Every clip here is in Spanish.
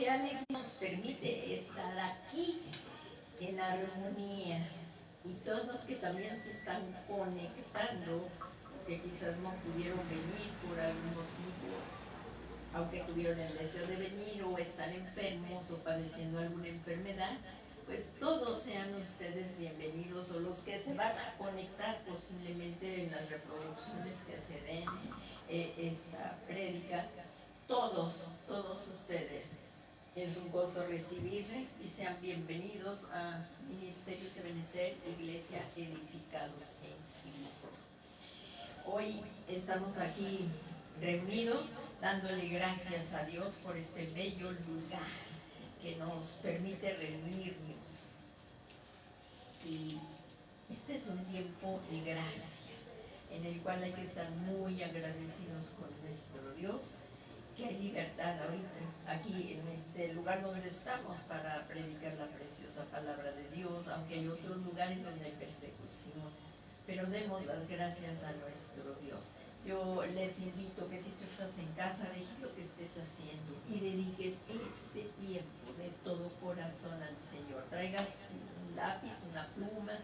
qué alegría nos permite estar aquí en armonía. Y todos los que también se están conectando, que quizás no pudieron venir por algún motivo, aunque tuvieron el deseo de venir o están enfermos o padeciendo alguna enfermedad, pues todos sean ustedes bienvenidos, o los que se van a conectar posiblemente en las reproducciones que se den esta prédica, todos ustedes. Es un gozo recibirles y sean bienvenidos a Ministerios Ebenezer, Iglesia Edificados en Cristo. Hoy estamos aquí reunidos dándole gracias a Dios por este bello lugar que nos permite reunirnos. Y este es un tiempo de gracia en el cual hay que estar muy agradecidos con nuestro Dios, que hay libertad ahorita aquí en este lugar donde estamos para predicar la preciosa palabra de Dios, aunque hay otros lugares donde hay persecución, pero demos las gracias a nuestro Dios. Yo les invito que si tú estás en casa, dejes lo que estés haciendo y dediques este tiempo de todo corazón al Señor. Traigas un lápiz, una pluma,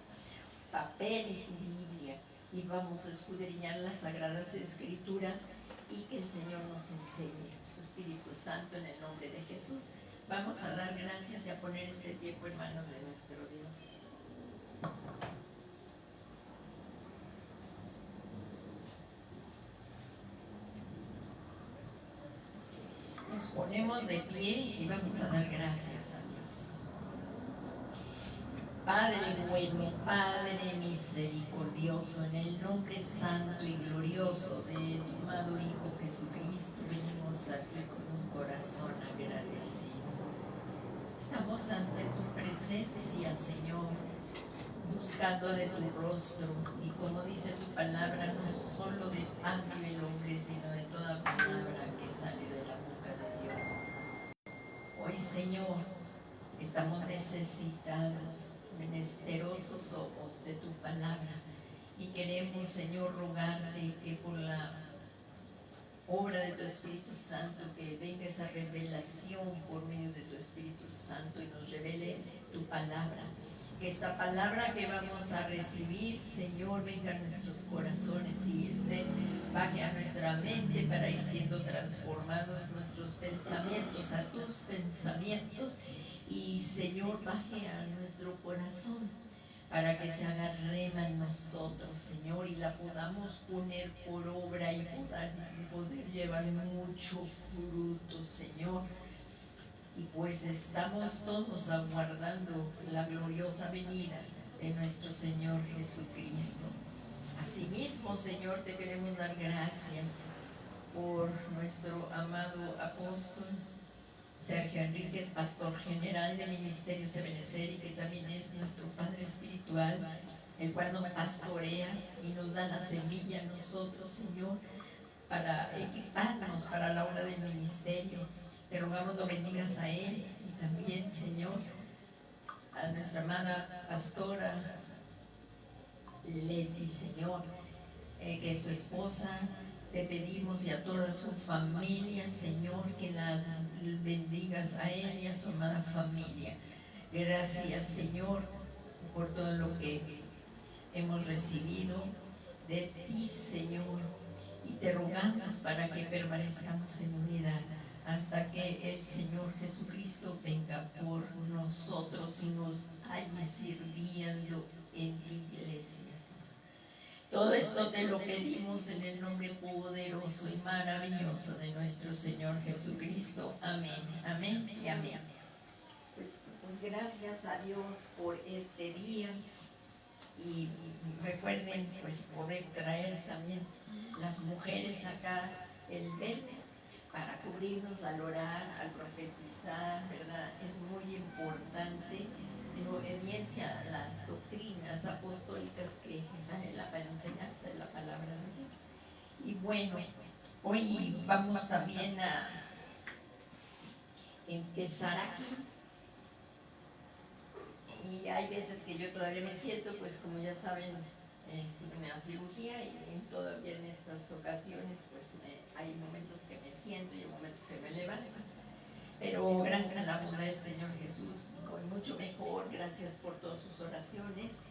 papel y tu Biblia, y vamos a escudriñar las Sagradas Escrituras y que el Señor nos enseñe, su Espíritu Santo, en el nombre de Jesús. Vamos a dar gracias y a poner este tiempo en manos de nuestro Dios. Nos ponemos de pie y vamos a dar gracias a Dios. Padre bueno, Padre misericordioso, en el nombre santo y glorioso de tu amado Hijo Jesucristo, venimos a ti con un corazón agradecido. Estamos ante tu presencia, Señor, buscando de tu rostro, y como dice tu palabra, no solo de pan vive el hombre, sino de toda palabra que sale de la boca de Dios. Hoy, Señor, estamos necesitados, menesterosos ojos de tu palabra, y queremos, Señor, rogarte que por la obra de tu Espíritu Santo, que venga esa revelación por medio de tu Espíritu Santo y nos revele tu palabra. Que esta palabra que vamos a recibir, Señor, venga a nuestros corazones y baje a nuestra mente para ir siendo transformados nuestros pensamientos a tus pensamientos, y, Señor, baje a nuestro corazón para que se haga rema en nosotros, Señor, y la podamos poner por obra y poder llevar mucho fruto, Señor. Y pues estamos todos aguardando la gloriosa venida de nuestro Señor Jesucristo. Asimismo, Señor, te queremos dar gracias por nuestro amado apóstol Sergio Enríquez, pastor general de Ministerios Ebenezer, y que también es nuestro Padre espiritual, el cual nos pastorea y nos da la semilla a nosotros, Señor, para equiparnos para la obra del ministerio. Te rogamos lo bendigas a él, y también, Señor, a nuestra amada pastora Leti, Señor, que es su esposa. Te pedimos, y a toda su familia, Señor, que las bendigas a él y a su amada familia. Gracias, Señor, por todo lo que hemos recibido de ti, Señor, y te rogamos para que permanezcamos en unidad hasta que el Señor Jesucristo venga por nosotros y nos halle sirviendo en tu iglesia. Todo esto te lo pedimos en el nombre poderoso y maravilloso de nuestro Señor Jesucristo. Amén, amén y amén. Pues gracias a Dios por este día, y recuerden pues poder traer también las mujeres acá el velo para cubrirnos al orar, al profetizar, ¿verdad? Es muy importante en obediencia a las doctrinas apostólicas que salen para la enseñanza de la palabra de Dios. Y bueno, hoy vamos también a empezar aquí. Y hay veces que yo todavía me siento, pues como ya saben, tuve una cirugía, y todavía en estas ocasiones pues hay momentos que me siento y hay momentos que me levanto. Pero gracias gracias a la bondad del Señor Jesús, con mucho mejor. Gracias por todas sus oraciones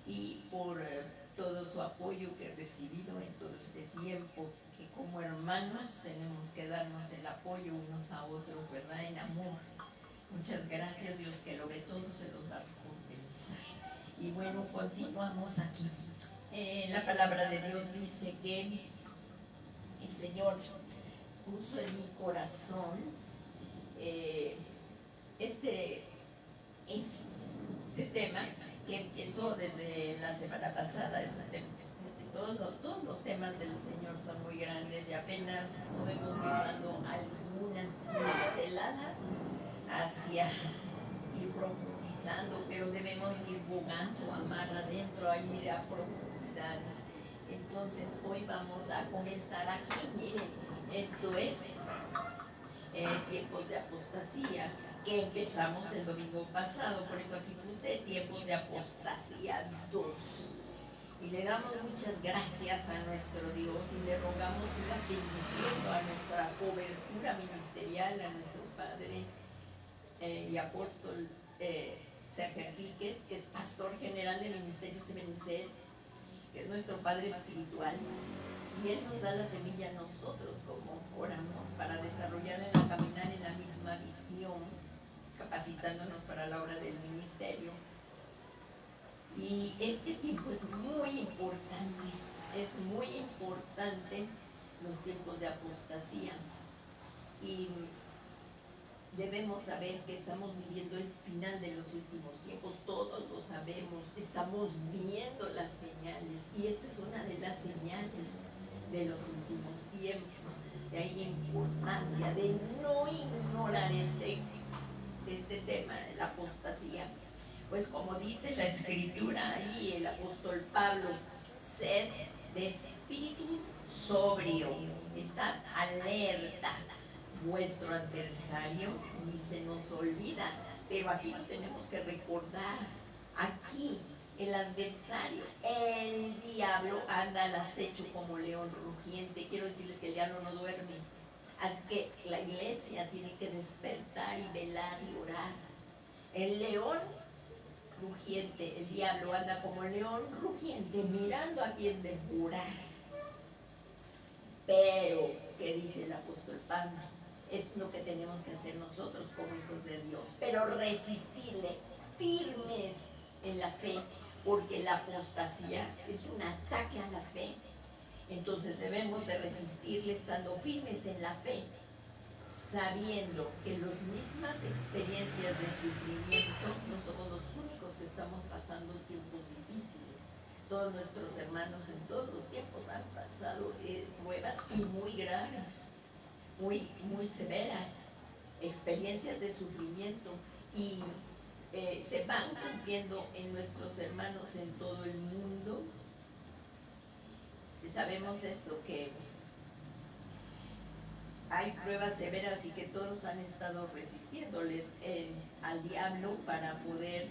y por todo su apoyo que he recibido en todo este tiempo, que como hermanos tenemos que darnos el apoyo unos a otros, ¿verdad? En amor. Muchas gracias, Dios que lo ve todo, se los va a recompensar. Y bueno, continuamos aquí. La palabra de Dios dice que el Señor puso en mi corazón este tema que empezó desde la semana pasada. Todos los temas del Señor son muy grandes y apenas podemos ir dando algunas pinceladas hacia ir profundizando, pero debemos ir jugando a mar adentro, a ir a profundidades. Entonces hoy vamos a comenzar aquí. Miren, esto es tiempos de apostasía, que empezamos el domingo pasado, por eso aquí puse tiempos de apostasía 2. Y le damos muchas gracias a nuestro Dios y le rogamos siga bendiciendo a nuestra cobertura ministerial, a nuestro Padre y apóstol Sergio Enríquez, que es pastor general del Ministerio Sebenicet, que es nuestro Padre espiritual, y Él nos da la semilla a nosotros como oramos para desarrollarla, caminar en la misma visión, capacitándonos para la obra del ministerio. Y este tiempo es muy importante los tiempos de apostasía, y debemos saber que estamos viviendo el final de los últimos tiempos. Todos lo sabemos, estamos viendo las señales, y esta es una de las señales de los últimos tiempos. De ahí la importancia de no ignorar este tema de la apostasía. Pues como dice la escritura ahí, el apóstol Pablo, sed de espíritu sobrio, estad alerta. Vuestro adversario ni se nos olvida, pero aquí lo tenemos que recordar. Aquí el adversario, el diablo, anda al acecho como león rugiente. Quiero decirles que el diablo no duerme, así que la iglesia tiene que despertar y velar y orar. El león rugiente, el diablo, anda como león rugiente mirando a quien devorar. Pero, ¿qué dice el apóstol Pablo? Es lo que tenemos que hacer nosotros como hijos de Dios, pero resistirle firmes en la fe, porque la apostasía es un ataque a la fe. Entonces debemos de resistirle estando firmes en la fe, sabiendo que las mismas experiencias de sufrimiento no somos los únicos que estamos pasando tiempos difíciles. Todos nuestros hermanos en todos los tiempos han pasado pruebas y muy graves, muy severas, experiencias de sufrimiento, y se van cumpliendo en nuestros hermanos en todo el mundo. Sabemos esto, que hay pruebas severas y que todos han estado resistiéndoles al diablo para poder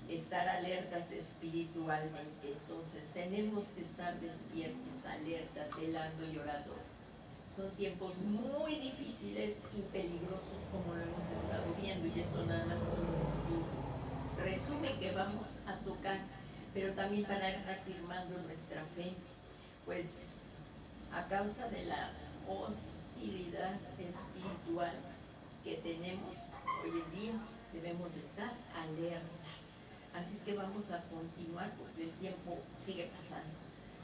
estar alertas espiritualmente. Entonces tenemos que estar despiertos, alertas, velando y orando. Son tiempos muy difíciles y peligrosos, como lo hemos estado viendo, y esto nada más es un resumen que vamos a tocar, pero también para ir reafirmando nuestra fe, pues a causa de la hostilidad espiritual que tenemos hoy en día, debemos de estar alertas. Así es que vamos a continuar porque el tiempo sigue pasando.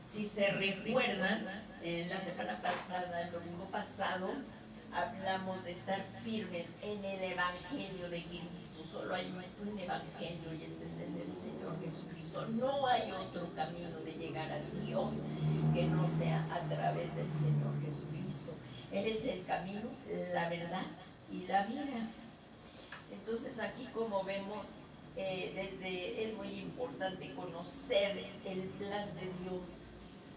Si se recuerdan, la semana pasada, el domingo pasado, hablamos de estar firmes en el Evangelio de Cristo. Solo hay un Evangelio y este es el del Señor Jesucristo. No hay otro camino de llegar a Dios que no sea a través del Señor Jesucristo. Él es el camino, la verdad y la vida. Entonces aquí, como vemos, es muy importante conocer el plan de Dios,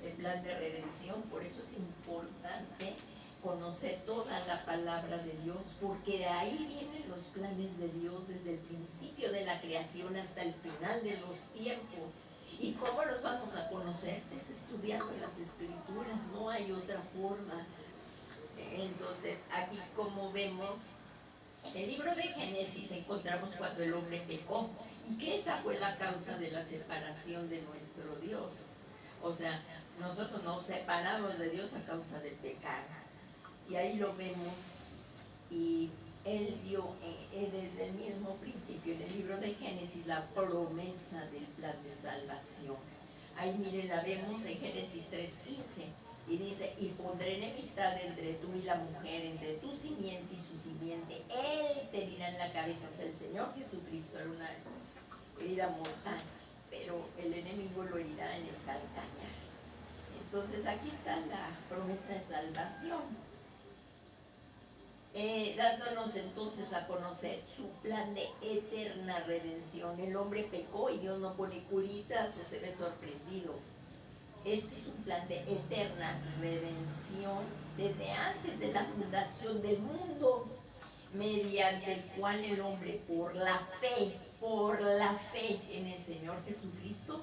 el plan de redención. Por eso es importante conocer toda la palabra de Dios, porque ahí vienen los planes de Dios desde el principio de la creación hasta el final de los tiempos. ¿Y cómo los vamos a conocer? Pues estudiando las Escrituras, no hay otra forma. Entonces aquí, como vemos, En el libro de Génesis encontramos cuando el hombre pecó y que esa fue la causa de la separación de nuestro Dios. O sea, nosotros nos separamos de Dios a causa del pecado. Y ahí lo vemos. Y Él dio desde el mismo principio en el libro de Génesis la promesa del plan de salvación. Ahí miren, la vemos en Génesis 3:15 y dice: y pondré enemistad entre tú y la mujer, entre tu simiente y su simiente. Él te herirá en la cabeza. O sea, el Señor Jesucristo era una herida mortal, pero el enemigo lo herirá en el calcañar. Entonces aquí está la promesa de salvación. Dándonos entonces a conocer su plan de eterna redención. El hombre pecó y Dios no pone curitas o se ve sorprendido. Este es un plan de eterna redención desde antes de la fundación del mundo, mediante el cual el hombre por la fe en el Señor Jesucristo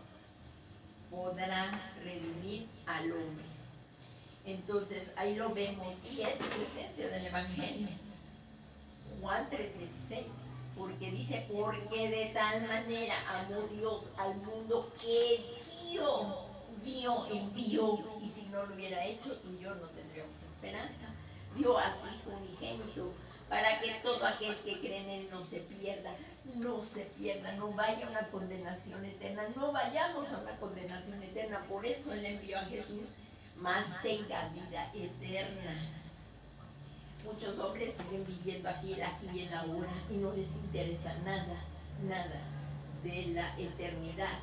podrá redimir al hombre. Entonces ahí lo vemos, y es la esencia del Evangelio. Juan 3:16, porque dice: porque de tal manera amó Dios al mundo que envió, y si no lo hubiera hecho, tú y yo no tendríamos esperanza. Dio a su Hijo unigénito, para que todo aquel que cree en Él no se pierda, no vaya a una condenación eterna, no vayamos a una condenación eterna. Por eso Él envió a Jesús, más tenga vida eterna. Muchos hombres siguen viviendo aquí y en la hora y no les interesa nada de la eternidad.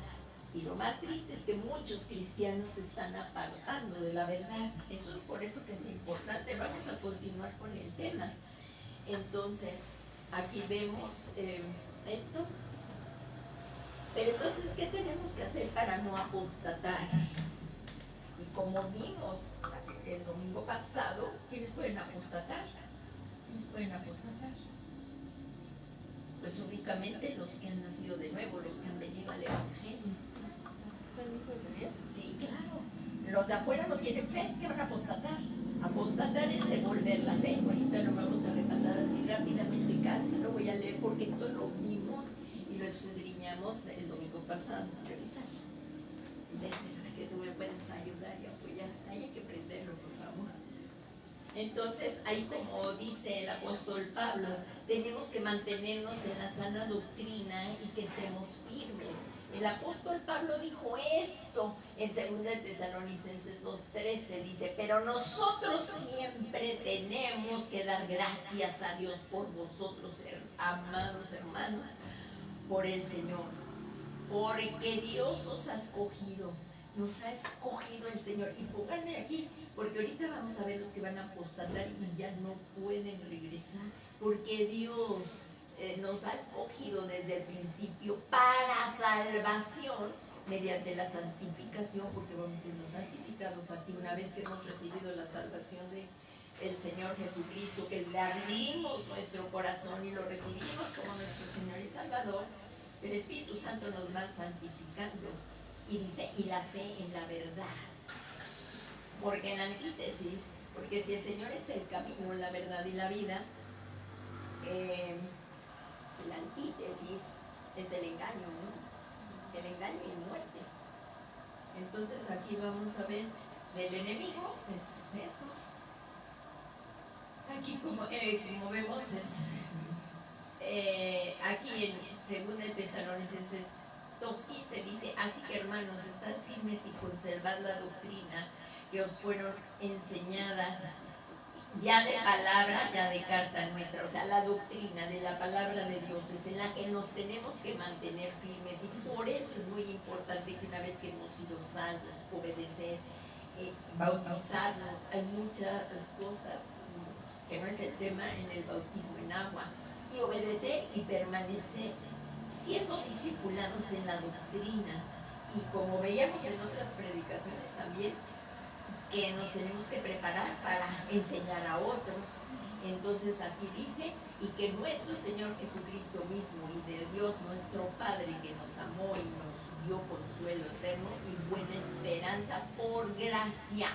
Y lo más triste es que muchos cristianos se están apartando de la verdad. Eso es por eso que es importante. Vamos a continuar con el tema. Entonces, aquí vemos esto. Pero entonces, ¿qué tenemos que hacer para no apostatar? Y como vimos el domingo pasado, ¿quiénes pueden apostatar? ¿Quiénes pueden apostatar? Pues únicamente los que han nacido de nuevo, los que han venido al Evangelio. ¿Son hijos de Dios? Sí, claro. Los de afuera no tienen fe, ¿qué van a apostatar? Apostatar es devolver la fe. Ahorita lo vamos a repasar así rápidamente, casi lo voy a leer porque esto lo vimos y lo escudriñamos el domingo pasado. Que tú me puedes ayudar y apoyar. Hay que prenderlo, por favor. Entonces, ahí como dice el apóstol Pablo, tenemos que mantenernos en la sana doctrina y que estemos firmes. El apóstol Pablo dijo esto en 2 Tesalonicenses 2:13, dice: pero nosotros siempre tenemos que dar gracias a Dios por vosotros, amados hermanos, por el Señor, porque Dios os ha escogido. Nos ha escogido el Señor. Y pónganme aquí, porque ahorita vamos a ver los que van a apostatar y ya no pueden regresar, porque Dios nos ha escogido desde el principio para salvación mediante la santificación, porque vamos siendo santificados aquí una vez que hemos recibido la salvación del Señor Jesucristo, que le abrimos nuestro corazón y lo recibimos como nuestro Señor y Salvador. El Espíritu Santo nos va santificando. Y dice: y la fe en la verdad. Porque en la antítesis, porque si el Señor es el camino, la verdad y la vida, la antítesis es el engaño, ¿no? El engaño y muerte. Entonces aquí vamos a ver del enemigo, es eso. Aquí como vemos es aquí en 2 Tesalonicenses 2:15 dice: así que hermanos, estad firmes y conservad la doctrina que os fueron enseñadas, ya de palabra, ya de carta nuestra. O sea, la doctrina de la palabra de Dios es en la que nos tenemos que mantener firmes, y por eso es muy importante que una vez que hemos sido salvos, obedecer, bautizarnos. Hay muchas cosas que no es el tema en el bautismo en agua, y obedecer y permanecer siendo discipulados en la doctrina. Y como veíamos en otras predicaciones también, que nos tenemos que preparar para enseñar a otros. Entonces aquí dice: y que nuestro Señor Jesucristo mismo y de Dios nuestro Padre, que nos amó y nos dio consuelo eterno y buena esperanza por gracia,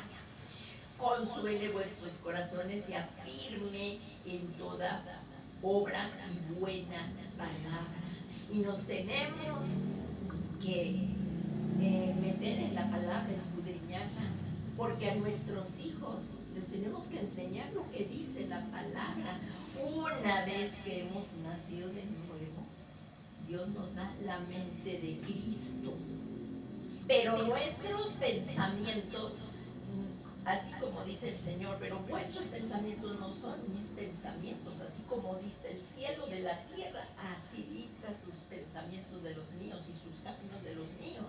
consuele vuestros corazones y afirme en toda obra y buena palabra. Y nos tenemos que meter en la palabra, escudriñarla, porque a nuestros hijos les tenemos que enseñar lo que dice la palabra. Una vez que hemos nacido de nuevo, Dios nos da la mente de Cristo. Pero nuestros pensamientos, así como dice el Señor, pero vuestros pensamientos no son mis pensamientos, así como dista el cielo de la tierra, así dista sus pensamientos de los míos y sus caminos de los míos.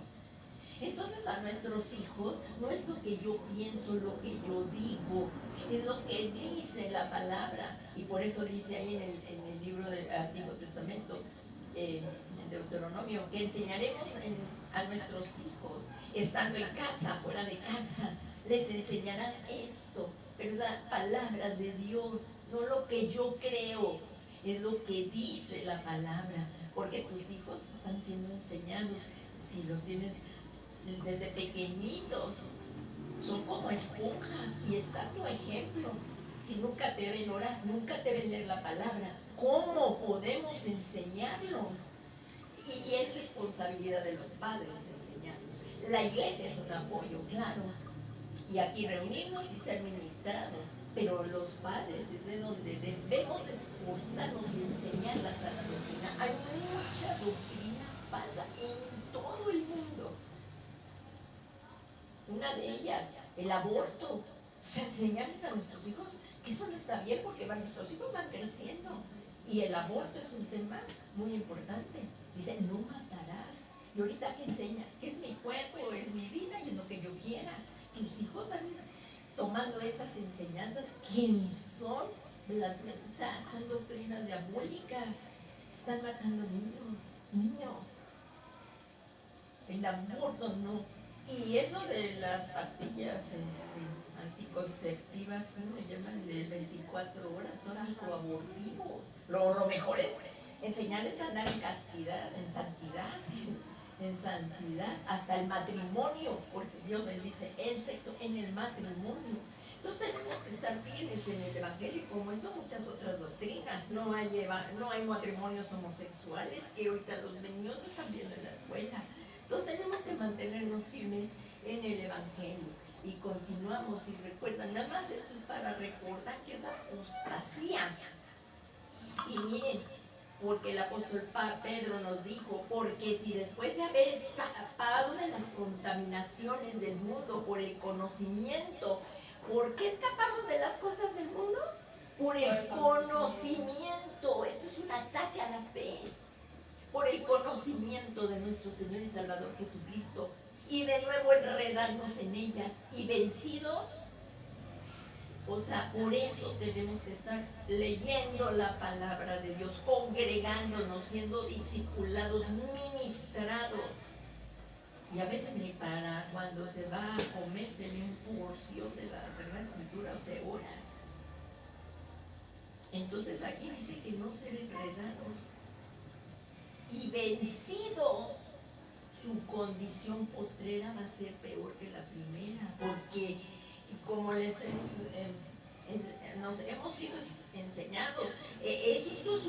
Entonces a nuestros hijos no es lo que yo pienso, lo que yo digo, es lo que dice la palabra. Y por eso dice ahí en el libro del Antiguo Testamento, en Deuteronomio, que enseñaremos a nuestros hijos, estando en casa, fuera de casa, les enseñarás esto, pero la palabra de Dios, no lo que yo creo, es lo que dice la palabra, porque tus hijos están siendo enseñados, si los tienes desde pequeñitos, son como esponjas y está tu ejemplo. Si nunca te ven orar, nunca te ven leer la palabra, ¿cómo podemos enseñarlos? Y es responsabilidad de los padres enseñarlos. La iglesia es un apoyo, claro, y aquí reunirnos y ser ministrados, pero los padres es de donde debemos esforzarnos y enseñar la sana doctrina. Hay mucha doctrina falsa en todo el mundo. Una de ellas, el aborto. O sea, enseñarles a nuestros hijos que eso no está bien porque nuestros hijos van creciendo. Y el aborto es un tema muy importante. Dice, no matarás. Y ahorita que enseña, que es mi cuerpo, es mi vida y es lo que yo quiera. Tus hijos van tomando esas enseñanzas que son o sea, son doctrinas diabólicas. Están matando niños. El aborto no. Y eso de las pastillas anticonceptivas, ¿cómo le llaman? De 24 horas, son microabortivos. Lo mejor es enseñarles a andar en castidad, en santidad, hasta el matrimonio, porque Dios bendice el sexo en el matrimonio. Entonces tenemos que estar firmes en el Evangelio, y como eso muchas otras doctrinas. No hay matrimonios homosexuales, que ahorita los niños no están viendo en la escuela. Entonces tenemos que mantenernos firmes en el Evangelio y continuamos. Y recuerdan, nada más esto es para recordar que es la apostasía. Y miren, porque el apóstol Pedro nos dijo, porque si después de haber escapado de las contaminaciones del mundo por el conocimiento, ¿por qué escapamos de las cosas del mundo? Por el conocimiento. Esto es un ataque a la fe. Por el conocimiento de nuestro Señor y Salvador Jesucristo, y de nuevo enredarnos en ellas y vencidos. O sea, por eso tenemos que estar leyendo la palabra de Dios, congregándonos, siendo discipulados, ministrados. Y a veces ni para cuando se va a comer se lee una porción de la Sagrada Escritura o se ora. Entonces aquí dice que no ser enredados y vencidos, su condición postrera va a ser peor que la primera, porque como nos hemos sido enseñados, esto es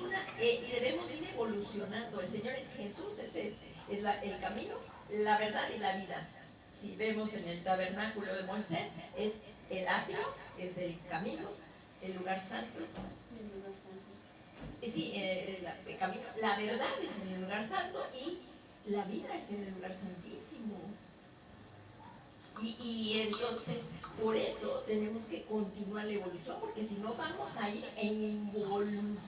y debemos ir evolucionando. El Señor es Jesús, es el camino, la verdad y la vida. Si vemos en el tabernáculo de Moisés, es el atrio, es el camino, el lugar santo. Sí, el camino, la verdad es en el lugar santo y la vida es en el lugar santísimo. Y entonces, por eso tenemos que continuar la evolución, porque si no vamos a ir evolucionando.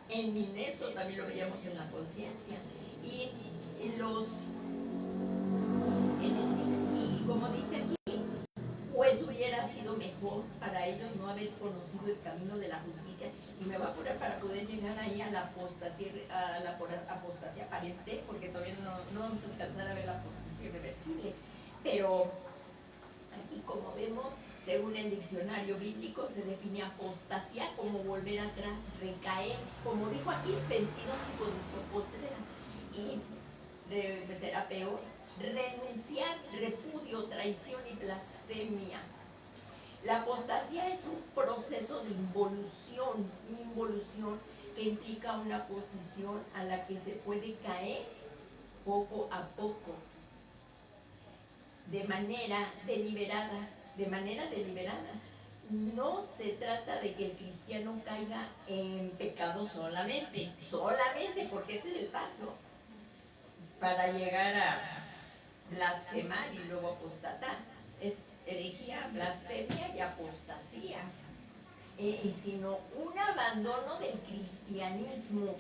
En esto también lo veíamos en la conciencia. Y como dice aquí, pues hubiera sido mejor para ellos no haber conocido el camino de la justicia, y me va a apurar para poder llegar ahí a la apostasía aparente, porque todavía no vamos a alcanzar a ver la apostasía irreversible. Pero aquí, como vemos, según el diccionario bíblico, se define apostasía como volver atrás, recaer, como dijo aquí, vencidos y condición postrera. Y será peor, renunciar, repudio, traición y blasfemia. La apostasía es un proceso de involución que implica una posición a la que se puede caer poco a poco, de manera deliberada, No se trata de que el cristiano caiga en pecado solamente, porque ese es el paso para llegar a blasfemar y luego apostatar. Es herejía, blasfemia y apostasía. Sino un abandono del cristianismo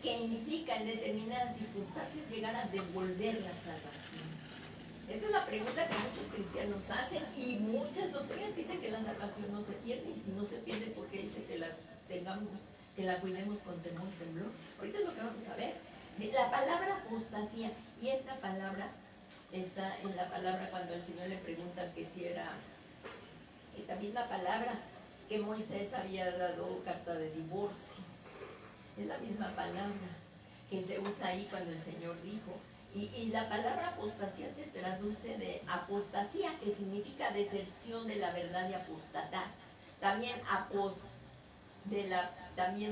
que implica en determinadas circunstancias llegar a devolver la salvación. Esta es la pregunta que muchos cristianos hacen y muchas doctrinas dicen que la salvación no se pierde, y si no se pierde, ¿por qué dice que la tengamos, que la cuidemos con temor y temblor? Ahorita es lo que vamos a ver. La palabra apostasía, y esta palabra está en la palabra cuando el Señor le pregunta que si era esta misma palabra que Moisés había dado carta de divorcio. Es la misma palabra que se usa ahí cuando el Señor dijo. Y la palabra apostasía se traduce de apostasía, que significa deserción de la verdad y apostatar. También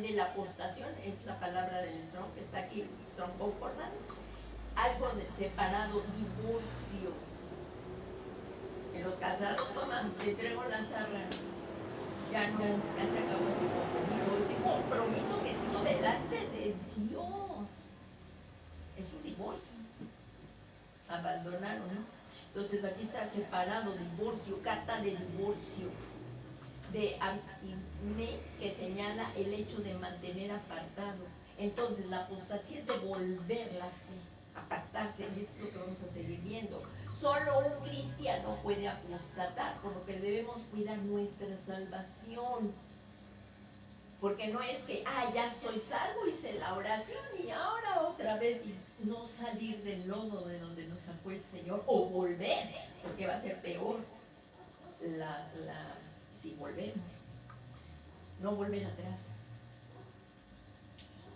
de la apostación es la palabra del Strong, que está aquí, Strong Concordance. Algo de separado, divorcio. Que los casados toman, te entrego las arras. Ya se acabó ese compromiso que se hizo delante de Dios. Es un divorcio. Abandonaron, ¿no? Entonces aquí está separado, divorcio, carta de divorcio, de abstine, que señala el hecho de mantener apartado. Entonces la apostasía es devolver la fe, apartarse, y esto es lo que vamos a seguir viendo. Solo un cristiano puede apostatar, por lo que debemos cuidar nuestra salvación. Porque no es que, ya soy salvo, hice la oración y ahora otra vez, y no salir del lodo de donde nos sacó el Señor, o volver, porque va a ser peor si volvemos. No volver atrás.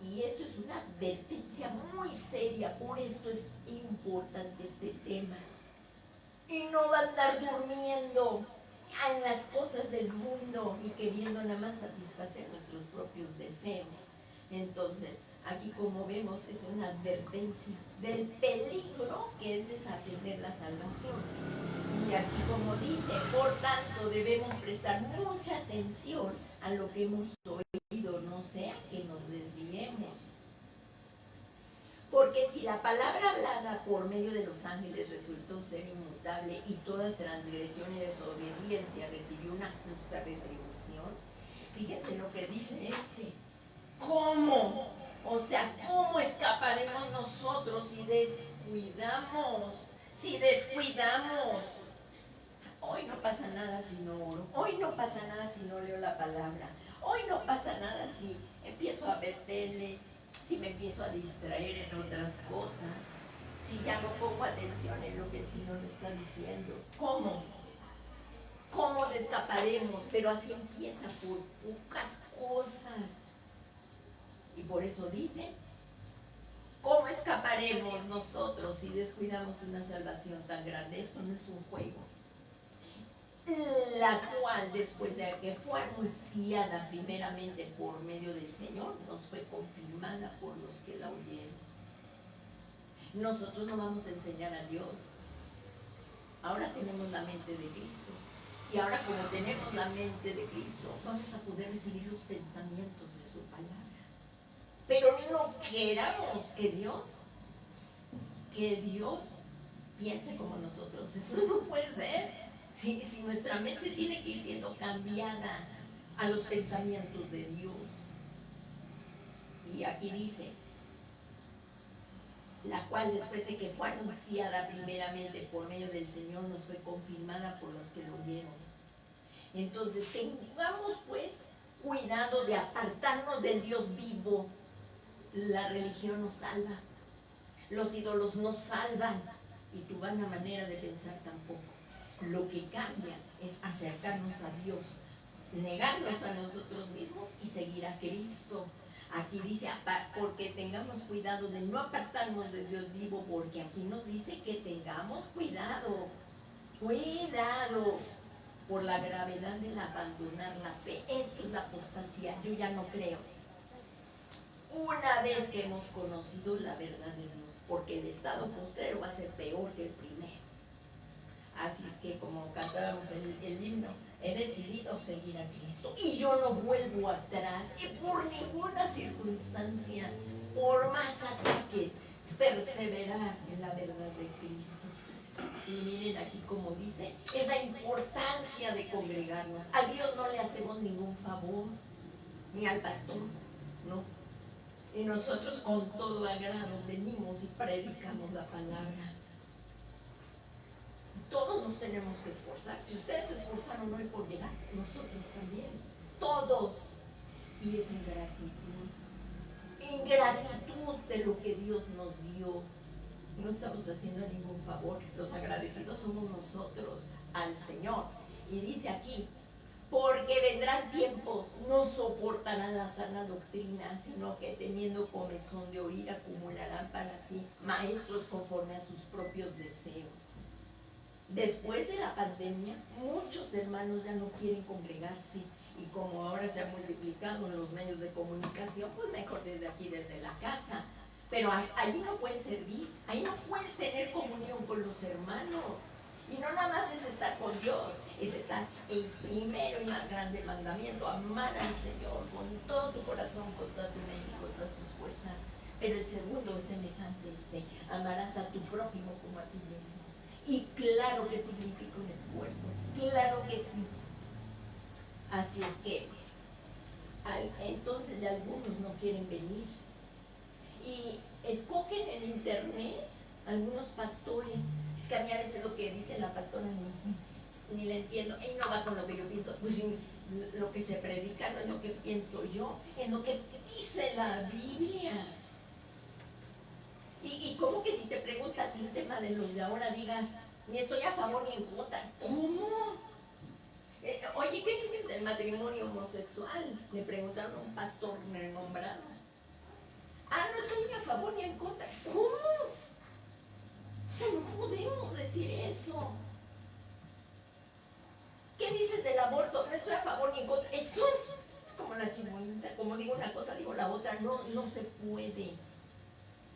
Y esto es una advertencia muy seria, por esto es importante este tema. Y no va a andar durmiendo en las cosas del mundo y queriendo nada más satisfacer nuestros propios deseos. Entonces, aquí como vemos es una advertencia del peligro que es desatender la salvación. Y aquí como dice, por tanto debemos prestar mucha atención a lo que hemos oído, no sea que nos desviemos. Porque si la palabra hablada por medio de los ángeles resultó ser inmutable y toda transgresión y desobediencia recibió una justa retribución, fíjense lo que dice ¿Cómo? O sea, ¿cómo escaparemos nosotros si descuidamos? Hoy no pasa nada si no oro, hoy no pasa nada si no leo la palabra, hoy no pasa nada si empiezo a ver tele, si me empiezo a distraer en otras cosas, si ya no pongo atención en lo que el Señor me está diciendo. ¿Cómo? ¿Cómo escaparemos? Pero así empieza, por pocas cosas. Y por eso dice, ¿cómo escaparemos nosotros si descuidamos una salvación tan grande? Esto no es un juego. La cual, después de que fue anunciada primeramente por medio del Señor, nos fue confirmada por los que la oyeron. Nosotros no vamos a enseñar a Dios. Ahora tenemos la mente de Cristo. Y ahora, como tenemos la mente de Cristo, vamos a poder recibir los pensamientos de su palabra. Pero no queramos que Dios piense como nosotros. Eso no puede ser. Si nuestra mente tiene que ir siendo cambiada a los pensamientos de Dios. Y aquí dice, la cual después de que fue anunciada primeramente por medio del Señor, nos fue confirmada por los que lo oyeron. Entonces tengamos pues cuidado de apartarnos del Dios vivo. La religión nos salva, los ídolos nos salvan, y tu vana manera de pensar tampoco. Lo que cambia es acercarnos a Dios, negarnos a nosotros mismos y seguir a Cristo. Aquí dice, porque tengamos cuidado de no apartarnos de Dios vivo, porque aquí nos dice que tengamos cuidado, por la gravedad del abandonar la fe. Esto es la apostasía, yo ya no creo. Una vez que hemos conocido la verdad de Dios, porque el estado postrero va a ser peor que el primero. Así es que, como cantábamos el himno, he decidido seguir a Cristo y yo no vuelvo atrás, y por ninguna circunstancia, por más ataques, perseverar en la verdad de Cristo. Y miren aquí como dice, es la importancia de congregarnos. A Dios no le hacemos ningún favor, ni al pastor, no. Y nosotros con todo agrado venimos y predicamos la palabra. Todos nos tenemos que esforzar. Si ustedes se esforzaron hoy por llegar, nosotros también. Todos. Y es ingratitud. Ingratitud de lo que Dios nos dio. No estamos haciendo ningún favor. Los agradecidos somos nosotros al Señor. Y dice aquí, porque vendrán tiempos, no soportarán la sana doctrina, sino que teniendo comezón de oír, acumularán para sí maestros conforme a sus propios deseos. Después de la pandemia, muchos hermanos ya no quieren congregarse, y como ahora se ha multiplicado en los medios de comunicación, pues mejor desde aquí, desde la casa. Pero ahí no puedes servir, ahí no puedes tener comunión con los hermanos. Y no nada más es estar con Dios, es estar el primero y más grande mandamiento, amar al Señor con todo tu corazón, con toda tu mente y con todas tus fuerzas. Pero el segundo es semejante a este, amarás a tu prójimo como a ti mismo. Y claro que significa un esfuerzo, claro que sí. Así es que entonces algunos no quieren venir y escogen en internet algunos pastores. Es que a mí a veces lo que dice la pastora ni le entiendo, y no va con lo que yo pienso. Pues lo que se predica no es lo que pienso yo, es lo que dice la Biblia. Y como que si te preguntas el tema de los de ahora, digas, ni estoy a favor ni en contra. ¿Cómo? Oye, ¿qué dicen del matrimonio homosexual? Le preguntaron a un pastor renombrado. Ah, no estoy ni a favor ni en contra. ¿Cómo? O sea, no podemos decir eso. ¿Qué dices del aborto? No estoy a favor ni en contra. Esto es como la chimuela. Como digo una cosa, digo la otra. No se puede.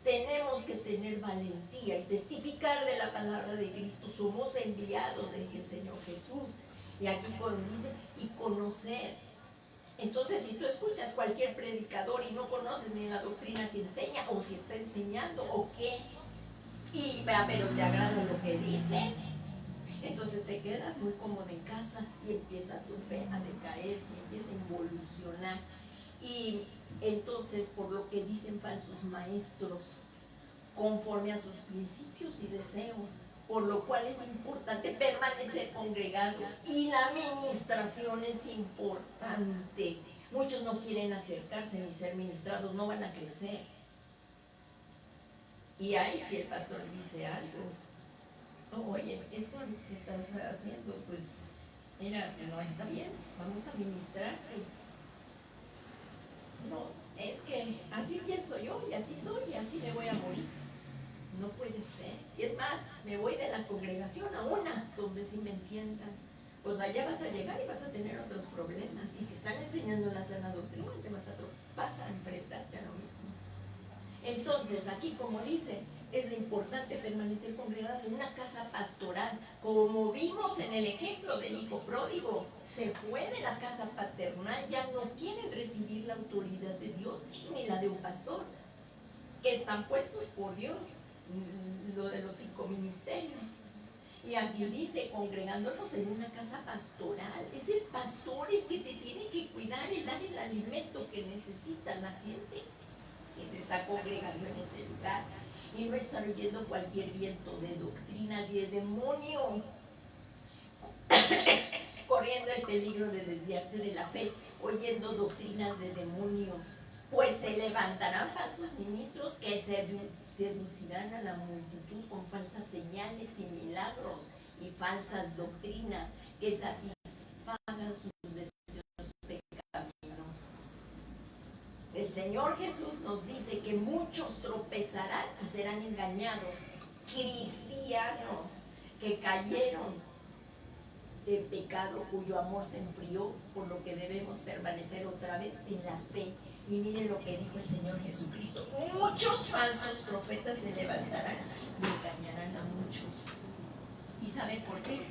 Tenemos que tener valentía y testificar de la palabra de Cristo. Somos enviados del Señor Jesús. Y aquí dice, y conocer. Entonces, si tú escuchas cualquier predicador y no conoces ni la doctrina que enseña, o si está enseñando, o qué, y pero te agrada lo que dice, entonces te quedas muy cómodo en casa y empieza tu fe a decaer, y empieza a involucionar. Y entonces, por lo que dicen falsos maestros, conforme a sus principios y deseos, por lo cual es importante permanecer congregados, y la administración es importante. Muchos no quieren acercarse ni ser ministrados, no van a crecer. Y ahí si el pastor dice algo, oye, esto que estás haciendo, pues mira, no está bien, vamos a ministrarte. No, es que así pienso yo, y así soy, y así me voy a morir. No puede ser. Y es más, me voy de la congregación a una donde sí me entiendan. Pues allá vas a llegar y vas a tener otros problemas. Y si están enseñando la sana doctrina, te vas a enfrentarte a lo mismo. Entonces, aquí como dice, es lo importante permanecer congregado en una casa pastoral. Como vimos en el ejemplo del hijo pródigo, se fue de la casa paternal, ya no quieren recibir la autoridad de Dios ni la de un pastor, que están puestos por Dios. Lo de los 5 ministerios. Y aquí dice, congregándonos en una casa pastoral. Es el pastor el que te tiene que cuidar y dar el alimento que necesita la gente que se está congregando en ese lugar, y no estar oyendo cualquier viento de doctrina de demonio, corriendo el peligro de desviarse de la fe, oyendo doctrinas de demonios. Pues se levantarán falsos ministros que seducirán a la multitud con falsas señales y milagros y falsas doctrinas que satisfagan sus deseos pecaminosos. El Señor Jesús nos dice que muchos tropezarán y serán engañados. Cristianos que cayeron de pecado cuyo amor se enfrió, por lo que debemos permanecer otra vez en la fe. Y miren lo que dijo el Señor Jesucristo: muchos falsos profetas se levantarán y engañarán a muchos. ¿Y saben por qué?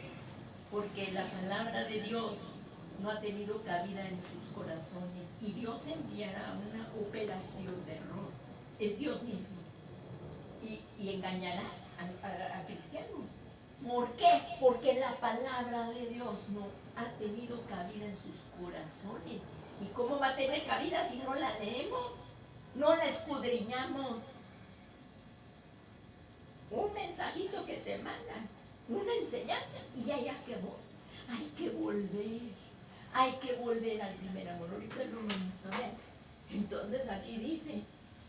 Porque la palabra de Dios no ha tenido cabida en sus corazones, y Dios enviará una operación de error. Es Dios mismo, y engañará a cristianos. ¿Por qué? Porque la palabra de Dios no ha tenido cabida en sus corazones. ¿Y cómo va a tener cabida si no la leemos? No la escudriñamos. Un mensajito que te mandan, una enseñanza, y ya quedó. Hay que volver al primer amor. Ahorita lo vamos a ver. Entonces aquí dice: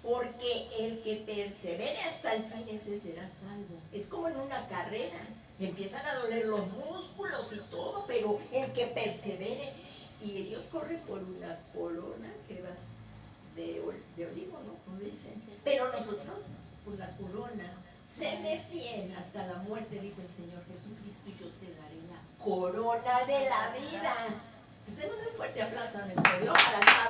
porque el que persevere hasta el fin, ese será salvo. Es como en una carrera, empiezan a doler los músculos y todo, pero el que persevere, y ellos corren por una corona que va de olivo, ¿no? Como dicen. Pero nosotros, por la corona, séme fiel hasta la muerte, dijo el Señor Jesucristo, y yo te daré la corona de la vida. Pues demos un fuerte aplauso a nuestro Dios para hablar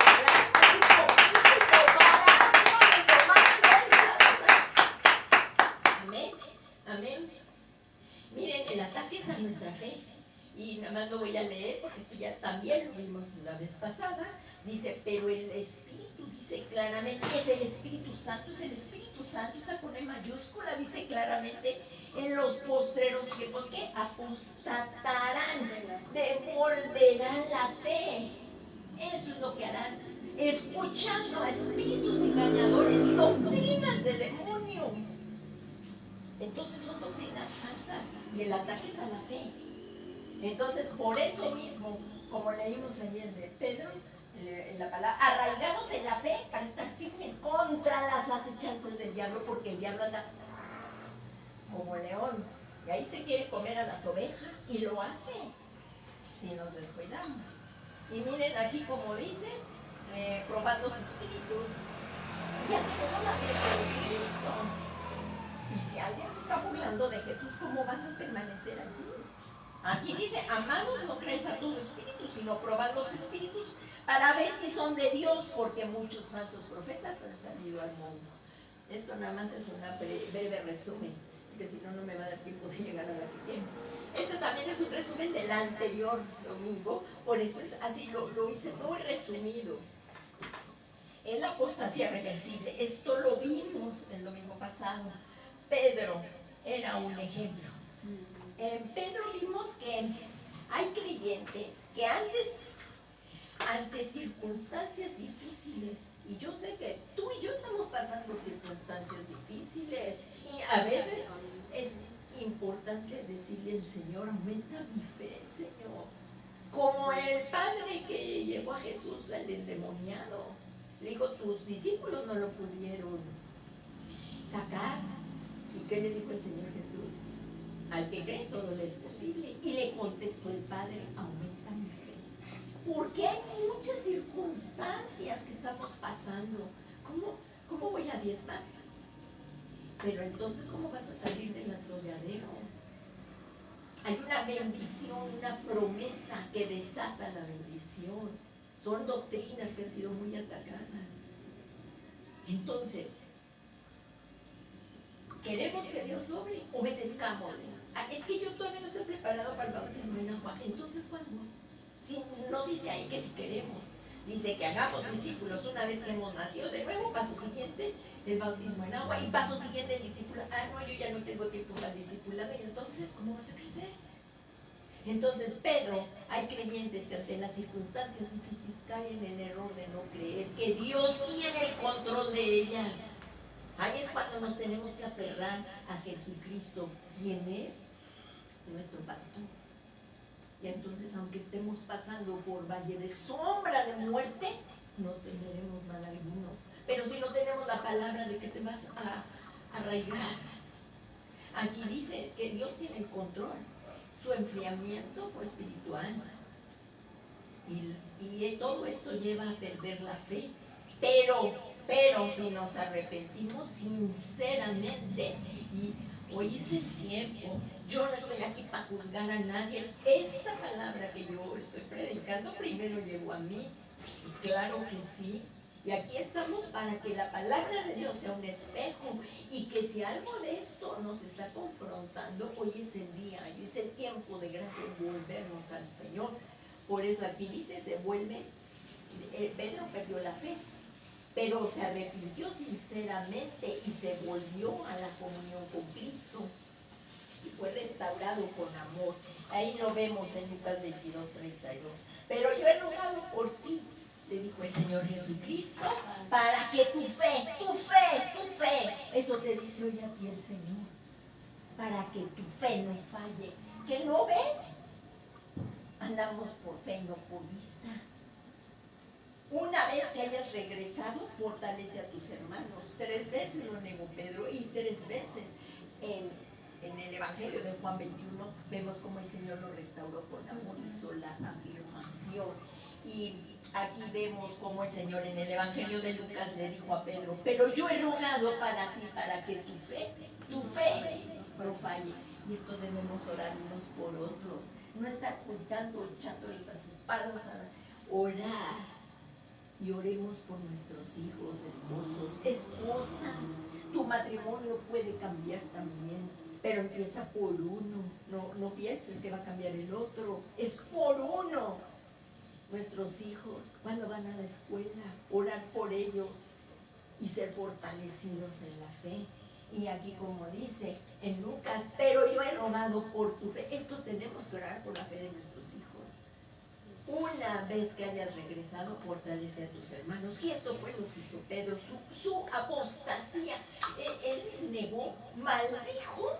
amén, amén. Miren, el ataque es a nuestra fe. Y nada más lo voy a leer porque esto ya también lo vimos la vez pasada. Dice: pero el Espíritu dice claramente, es el Espíritu Santo, está con E mayúscula, dice claramente: en los postreros tiempos que apostatarán, devolverán la fe. Eso es lo que harán, escuchando a espíritus engañadores y doctrinas de demonios. Entonces son doctrinas falsas, y el ataque es a la fe. Entonces, por eso mismo, como leímos ayer de Pedro, en la palabra, arraigados en la fe para estar firmes contra las acechanzas del diablo, porque el diablo anda como león, y ahí se quiere comer a las ovejas, y lo hace si nos descuidamos. Y miren aquí como dice, probad los espíritus. Ya tenemos la mente de Cristo. Y si alguien se está burlando de Jesús, ¿cómo vas a permanecer allí? Aquí dice: amados, no crees a todo espíritu, sino probad los espíritus para ver si son de Dios, porque muchos falsos profetas han salido al mundo. Esto nada más es un breve resumen, porque si no, no me va a dar tiempo de llegar a la que quiero. Esto también es un resumen del anterior domingo, por eso es así, lo hice muy resumido. Es la apostasía reversible. Esto lo vimos el domingo pasado. Pedro era un ejemplo. En Pedro vimos que hay creyentes que ante circunstancias difíciles, y yo sé que tú y yo estamos pasando circunstancias difíciles, y a veces es importante decirle al Señor: aumenta mi fe, Señor. Como el padre que llevó a Jesús al endemoniado, le dijo: tus discípulos no lo pudieron sacar. ¿Y qué le dijo el Señor Jesús? Al que cree todo le es posible. Y le contestó el Padre: aumenta mi fe. Porque hay muchas circunstancias que estamos pasando. ¿Cómo voy a diezmar? Pero entonces, ¿cómo vas a salir del atolladero? Hay una bendición, una promesa que desata la bendición. Son doctrinas que han sido muy atacadas. Entonces, ¿queremos que Dios obre? Obedezcámosle. Es que yo todavía no estoy preparado para el bautismo en agua. Entonces, ¿cuándo? Si no dice ahí que si queremos, dice que hagamos discípulos una vez que hemos nacido de nuevo. Paso siguiente, el bautismo en agua. Y paso siguiente, el discípulo. No, yo ya no tengo tiempo para discipularme. Entonces, ¿cómo vas a crecer? Entonces, Pedro, hay creyentes que ante las circunstancias difíciles caen en el error de no creer que Dios tiene el control de ellas. Ahí es cuando nos tenemos que aferrar a Jesucristo, quien es nuestro pastor. Y entonces, aunque estemos pasando por valle de sombra de muerte, no tendremos mal alguno. Pero si no tenemos la palabra, ¿de qué te vas a arraigar? Aquí dice que Dios tiene el control. Su enfriamiento fue espiritual. Y todo esto lleva a perder la fe. Pero si nos arrepentimos sinceramente y Hoy es el tiempo. Yo no estoy aquí para juzgar a nadie. Esta palabra que yo estoy predicando primero llegó a mí. Y claro que sí. Y aquí estamos para que la palabra de Dios sea un espejo y que si algo de esto nos está confrontando, hoy es el día, hoy es el tiempo de gracia y volvernos al Señor. Por eso aquí dice, se vuelve, Pedro perdió la fe, pero se arrepintió sinceramente y se volvió a la comunión con Cristo y fue restaurado con amor. Ahí lo vemos en Lucas 22:32. Pero yo he rogado por ti, le dijo el Señor Jesucristo, para que tu fe, eso te dice hoy a ti el Señor, para que tu fe no falle. ¿Que no ves? Andamos por fe, no por vista. Una vez que hayas regresado, fortalece a tus hermanos. 3 veces lo negó Pedro y 3 veces en el Evangelio de Juan 21 vemos cómo el Señor lo restauró con amor, hizo la afirmación. Y aquí vemos cómo el Señor en el Evangelio de Lucas le dijo a Pedro, pero yo he rogado para ti, para que tu fe no falle. Y esto debemos orar unos por otros, no estar juzgando, echando las espaldas, orar. Y oremos por nuestros hijos, esposos, esposas. Tu matrimonio puede cambiar también, pero empieza por uno. No pienses que va a cambiar el otro, es por uno. Nuestros hijos, cuando van a la escuela, orar por ellos y ser fortalecidos en la fe. Y aquí como dice en Lucas, pero yo he rogado por tu fe. Esto tenemos que orar por la fe de nuestros hijos. Una vez que hayas regresado, fortalece a tus hermanos. Y esto fue lo que hizo Pedro, su apostasía. Él negó, maldijo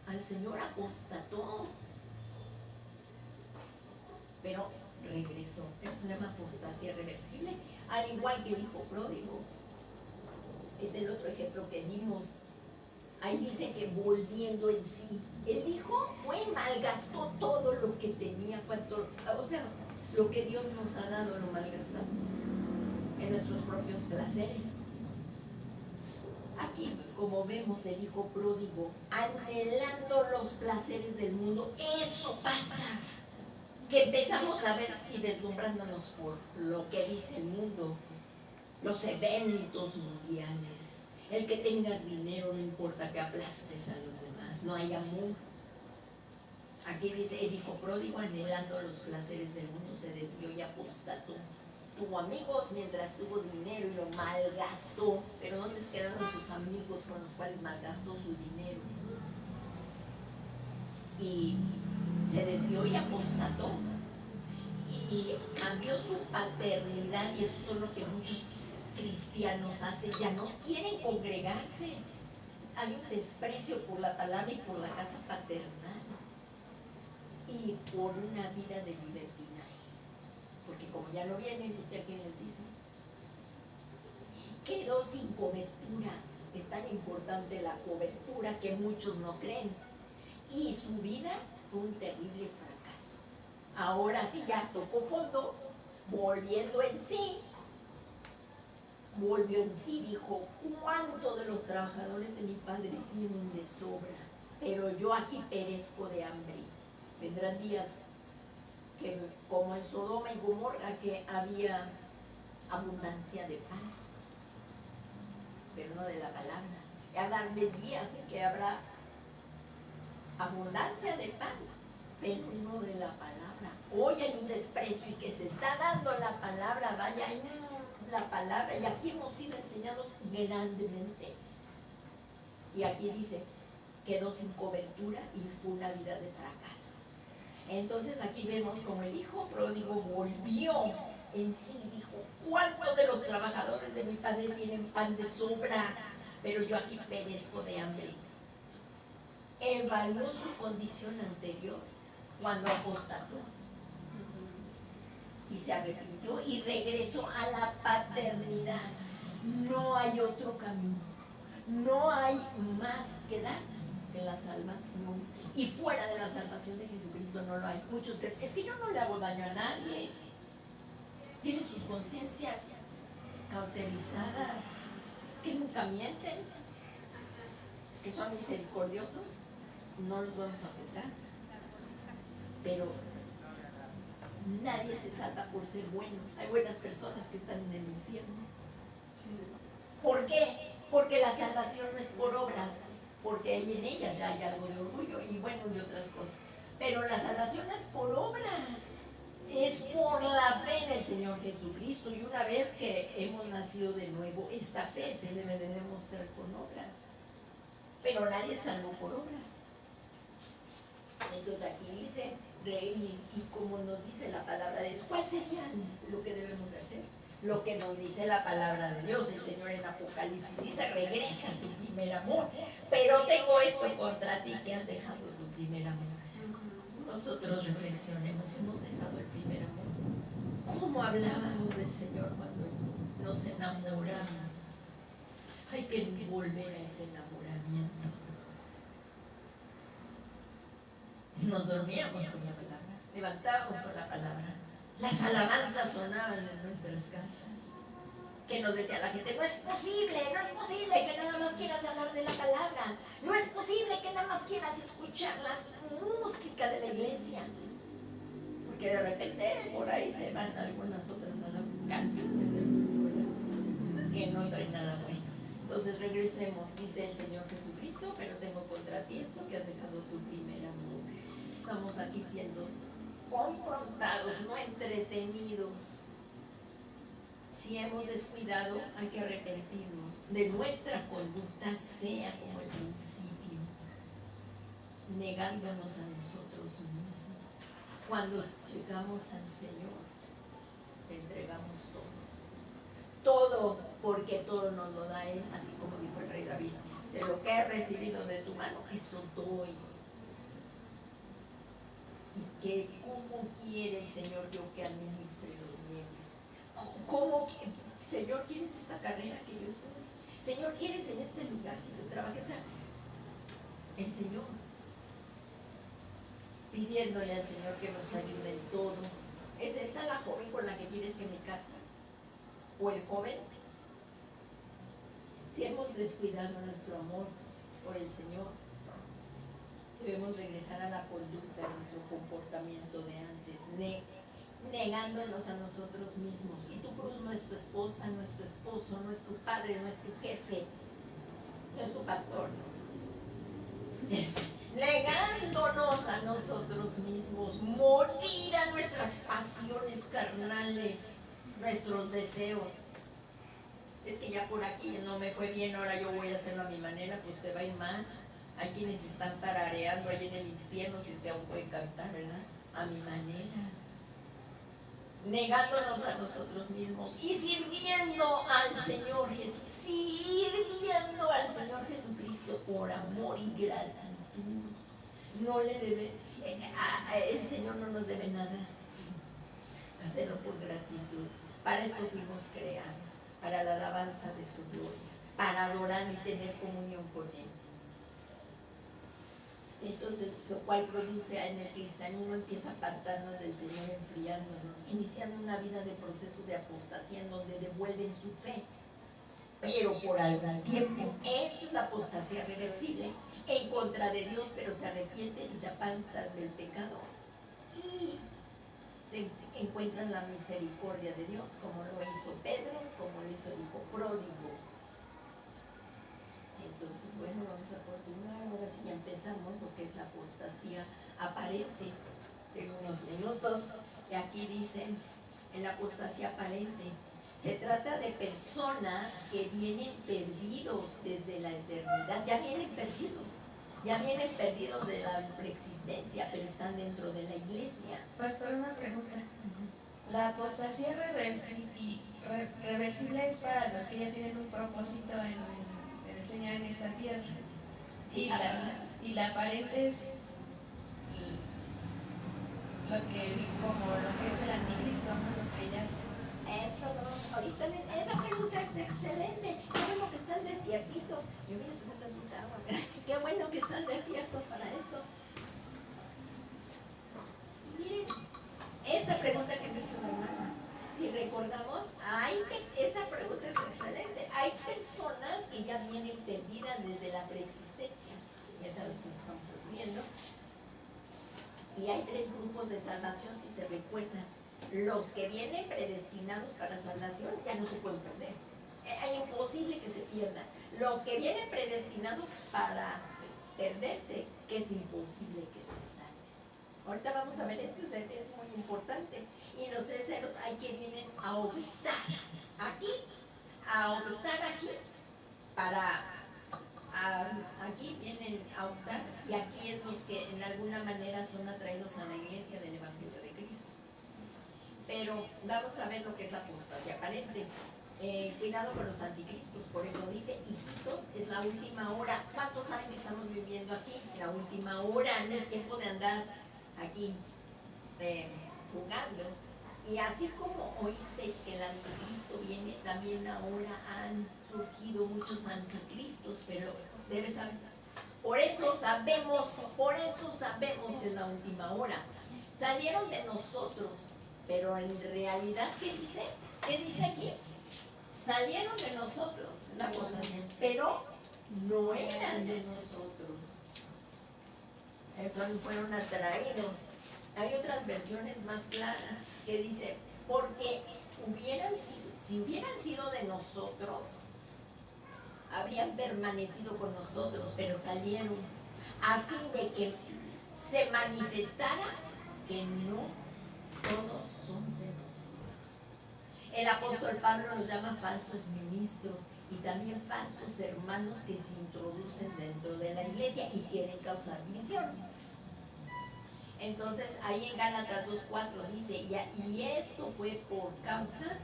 al Señor, apostató. Pero regresó. Eso se llama apostasía reversible. Al igual que el hijo pródigo. Es el otro ejemplo que dimos. Ahí dice que volviendo en sí, el hijo fue y malgastó todo lo que tenía, o sea, lo que Dios nos ha dado lo malgastamos en nuestros propios placeres. Aquí, como vemos, el hijo pródigo, anhelando los placeres del mundo, eso pasa, que empezamos a ver y deslumbrándonos por lo que dice el mundo, los eventos mundiales. El que tengas dinero no importa que aplastes a los demás, no hay amor. Aquí dice, el hijo pródigo anhelando los placeres del mundo se desvió y apostató. Tuvo amigos mientras tuvo dinero y lo malgastó, pero ¿dónde quedaron sus amigos con los cuales malgastó su dinero? Y se desvió y apostató. Y cambió su paternidad, y eso es lo que muchos cristianos hacen, ya no quieren congregarse. Hay un desprecio por la palabra y por la casa paternal y por una vida de libertinaje, porque como ya lo vienen, ¿usted quién les dice? Quedó sin cobertura. Es tan importante la cobertura que muchos no creen, y su vida fue un terrible fracaso. Ahora sí ya tocó fondo, volviendo en sí. Volvió en sí, dijo, ¿cuánto de los trabajadores de mi padre tienen de sobra? Pero yo aquí perezco de hambre. Vendrán días que, como en Sodoma y Gomorra, que había abundancia de pan, pero no de la palabra. Y habrán días en que habrá abundancia de pan, pero no de la palabra. Hoy hay un desprecio y que se está dando la palabra, vaya, la palabra, y aquí hemos sido enseñados grandemente. Y aquí dice, quedó sin cobertura y fue una vida de fracaso. Entonces aquí vemos como el hijo pródigo volvió en sí, dijo, ¿cuántos de los trabajadores de mi padre tienen pan de sobra? Pero yo aquí perezco de hambre. Evaluó su condición anterior cuando apostató. Y se arrepintió y regresó a la paternidad. No hay otro camino, no hay más que dar que la salvación. Y fuera de la salvación de Jesucristo no lo hay. Muchos creen, es que yo no le hago daño a nadie. Tiene sus conciencias cauterizadas, que nunca mienten, que son misericordiosos, no los vamos a juzgar. Pero nadie se salva por ser buenos. Hay buenas personas que están en el infierno. ¿Por qué? Porque la salvación no es por obras, porque en ellas ya hay algo de orgullo y bueno, de otras cosas. Pero la salvación no es por obras, es por la fe en el Señor Jesucristo. Y una vez que hemos nacido de nuevo, esta fe se debe de demostrar con obras. Pero nadie es salvo por obras. Entonces aquí dice, y como nos dice la palabra de Dios, ¿cuál sería lo que debemos de hacer? Lo que nos dice la palabra de Dios. El Señor en Apocalipsis dice, regresa a tu primer amor. Pero tengo esto contra ti, que has dejado tu primer amor. Nosotros reflexionemos, hemos dejado el primer amor. ¿Cómo hablábamos del Señor cuando nos enamoramos? Hay que volver a ese enamoramiento. Nos dormíamos con la palabra, levantábamos con la palabra. Las alabanzas sonaban en nuestras casas. Que nos decía la gente, no es posible que nada más quieras hablar de la palabra. No es posible que nada más quieras escuchar la música de la iglesia. Porque de repente por ahí se van algunas otras canciones que no traen nada bueno. Entonces regresemos, dice el Señor Jesucristo, pero tengo contra ti esto, que has dejado tu primer amor. Estamos aquí siendo confrontados, no entretenidos. Si hemos descuidado, hay que arrepentirnos de nuestra conducta, sea como el principio, negándonos a nosotros mismos. Cuando llegamos al Señor, le entregamos todo, porque todo nos lo da Él, así como dijo el rey David, de lo que he recibido de tu mano, eso doy. Y que cómo quiere el Señor yo que administre los bienes. ¿Cómo, Señor, quieres esta carrera que yo estoy? Señor, ¿quieres en este lugar que yo trabaje? O sea, el Señor pidiéndole al Señor que nos ayude en todo. ¿Es esta la joven con la que quieres que me case? ¿O el joven? Si hemos descuidado nuestro amor por el Señor, debemos regresar a la conducta, a nuestro comportamiento de antes, negándonos a nosotros mismos. Y tu cruz no es tu esposa, no es tu esposo, no es tu padre, no es tu jefe, no es tu pastor. Es negándonos a nosotros mismos, morir a nuestras pasiones carnales, nuestros deseos. Es que ya por aquí no me fue bien, ahora yo voy a hacerlo a mi manera, pues te va a ir mal. Hay quienes están tarareando ahí en el infierno, si es que aún pueden cantar, ¿verdad? A mi manera. Negándonos a nosotros mismos y sirviendo al Señor Jesús, sirviendo al Señor Jesucristo por amor y gratitud. No le debe, el Señor no nos debe nada, hacerlo por gratitud. Para esto fuimos creados, para la alabanza de su gloria, para adorar y tener comunión con Él. Entonces, lo cual produce en el cristianismo, empieza a apartarnos del Señor, enfriándonos, iniciando una vida de proceso de apostasía en donde devuelven su fe, pero por algún tiempo. Esto es la apostasía reversible, en contra de Dios, pero se arrepienten y se apartan del pecado y se encuentran la misericordia de Dios, como lo hizo Pedro, como lo hizo el hijo pródigo. Entonces, bueno, vamos a continuar. Ahora sí ya empezamos lo que es la apostasía aparente. En unos minutos, y aquí dice, en la apostasía aparente, se trata de personas que vienen perdidos desde la eternidad, ya vienen perdidos de la preexistencia, pero están dentro de la iglesia. Pastor, una pregunta. La apostasía reversible es para los que ya tienen un propósito en el Señor en esta tierra. Y la aparente es como lo que es el anticristo, son los que ya. Eso no, ahorita esa pregunta es excelente. Qué bueno que están despiertitos. Yo voy a tomar tantita agua. Qué bueno que están despiertos para esto. Miren, esa pregunta que me hizo la hermana, si recordamos, esa pregunta es excelente. Hay personas que que ya vienen perdidas desde la preexistencia. Esa es la que estamos viendo. Y hay tres grupos de salvación, si se recuerdan. Los que vienen predestinados para salvación ya no se pueden perder. Es imposible que se pierdan. Los que vienen predestinados para perderse, que es imposible que se salven. Ahorita vamos a ver esto, es muy importante. Y los tres ceros hay que vienen a optar aquí, aquí vienen a optar, y aquí es los que en alguna manera son atraídos a la iglesia del Evangelio de Cristo. Pero vamos a ver lo que es apostasía aparente. Cuidado con los anticristos, por eso dice, hijitos, es la última hora. ¿Cuántos saben que estamos viviendo aquí? La última hora, no es tiempo de andar aquí jugando. Y así como oísteis que el anticristo viene, también ahora han surgido muchos anticristos, pero debes saber. Por eso sabemos que es la última hora. Salieron de nosotros, pero en realidad, ¿qué dice? ¿Qué dice aquí? Salieron de nosotros, la apostasía, pero no eran de nosotros. Eso fueron atraídos. Hay otras versiones más claras que dice, porque si hubieran sido de nosotros, habrían permanecido con nosotros, pero salieron a fin de que se manifestara que no todos son de nosotros. El apóstol Pablo los llama falsos ministros y también falsos hermanos que se introducen dentro de la iglesia y quieren causar división. Entonces, ahí en Gálatas 2:4 dice, y esto fue por causa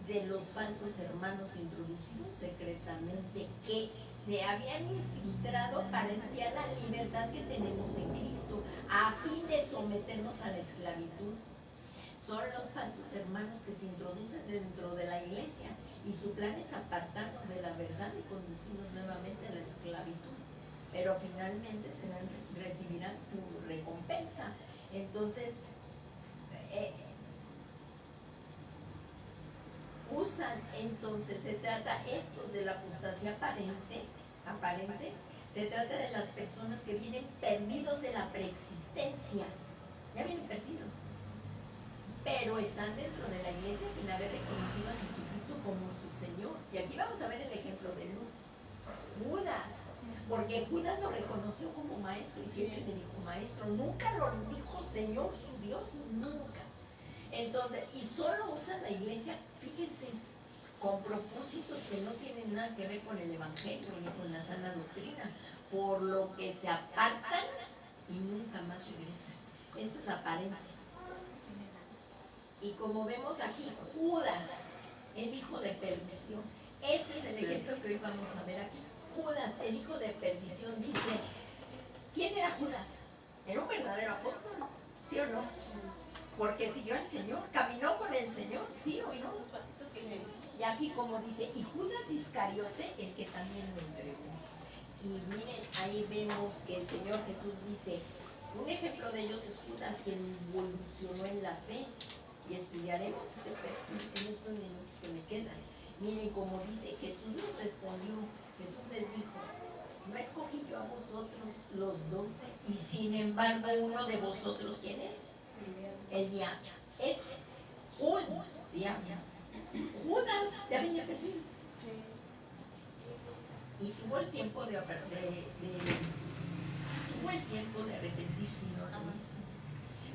de los falsos hermanos introducidos secretamente que se habían infiltrado para espiar la libertad que tenemos en Cristo, a fin de someternos a la esclavitud. Son los falsos hermanos que se introducen dentro de la iglesia y su plan es apartarnos de la verdad y conducirnos nuevamente a la esclavitud. Pero finalmente recibirán su recompensa. Entonces, se trata esto de la apostasía aparente, se trata de las personas que vienen perdidos de la preexistencia, ya vienen perdidos, pero están dentro de la iglesia sin haber reconocido a Jesucristo como su Señor. Y aquí vamos a ver el ejemplo de Judas, porque Judas lo reconoció como maestro y siempre le dijo maestro, nunca lo dijo Señor su Dios, nunca. Entonces, y solo usa la iglesia, fíjense, con propósitos que no tienen nada que ver con el Evangelio ni con la sana doctrina, por lo que se apartan y nunca más regresan. Esta es la aparente. Y como vemos aquí, Judas, el hijo de perdición. Este es el ejemplo que hoy vamos a ver aquí. Judas, el hijo de perdición, dice, ¿quién era Judas? Era un verdadero apóstol, ¿sí o no? Porque siguió al Señor, caminó con el Señor, ¿sí o no? Los pasitos que le... Y aquí como dice, y Judas Iscariote, el que también lo entregó. Y miren, ahí vemos que el Señor Jesús dice, un ejemplo de ellos es Judas, quien evolucionó en la fe. Y estudiaremos este perfil en estos minutos que me quedan. Miren como dice, Jesús les respondió, Jesús les dijo, ¿no escogí yo a vosotros los 12? Y sin embargo uno de vosotros, ¿quién es? El diablo. Es un diablo. Judas ya venía perdido. Y tuvo el tiempo de arrepentirse y no lo hizo.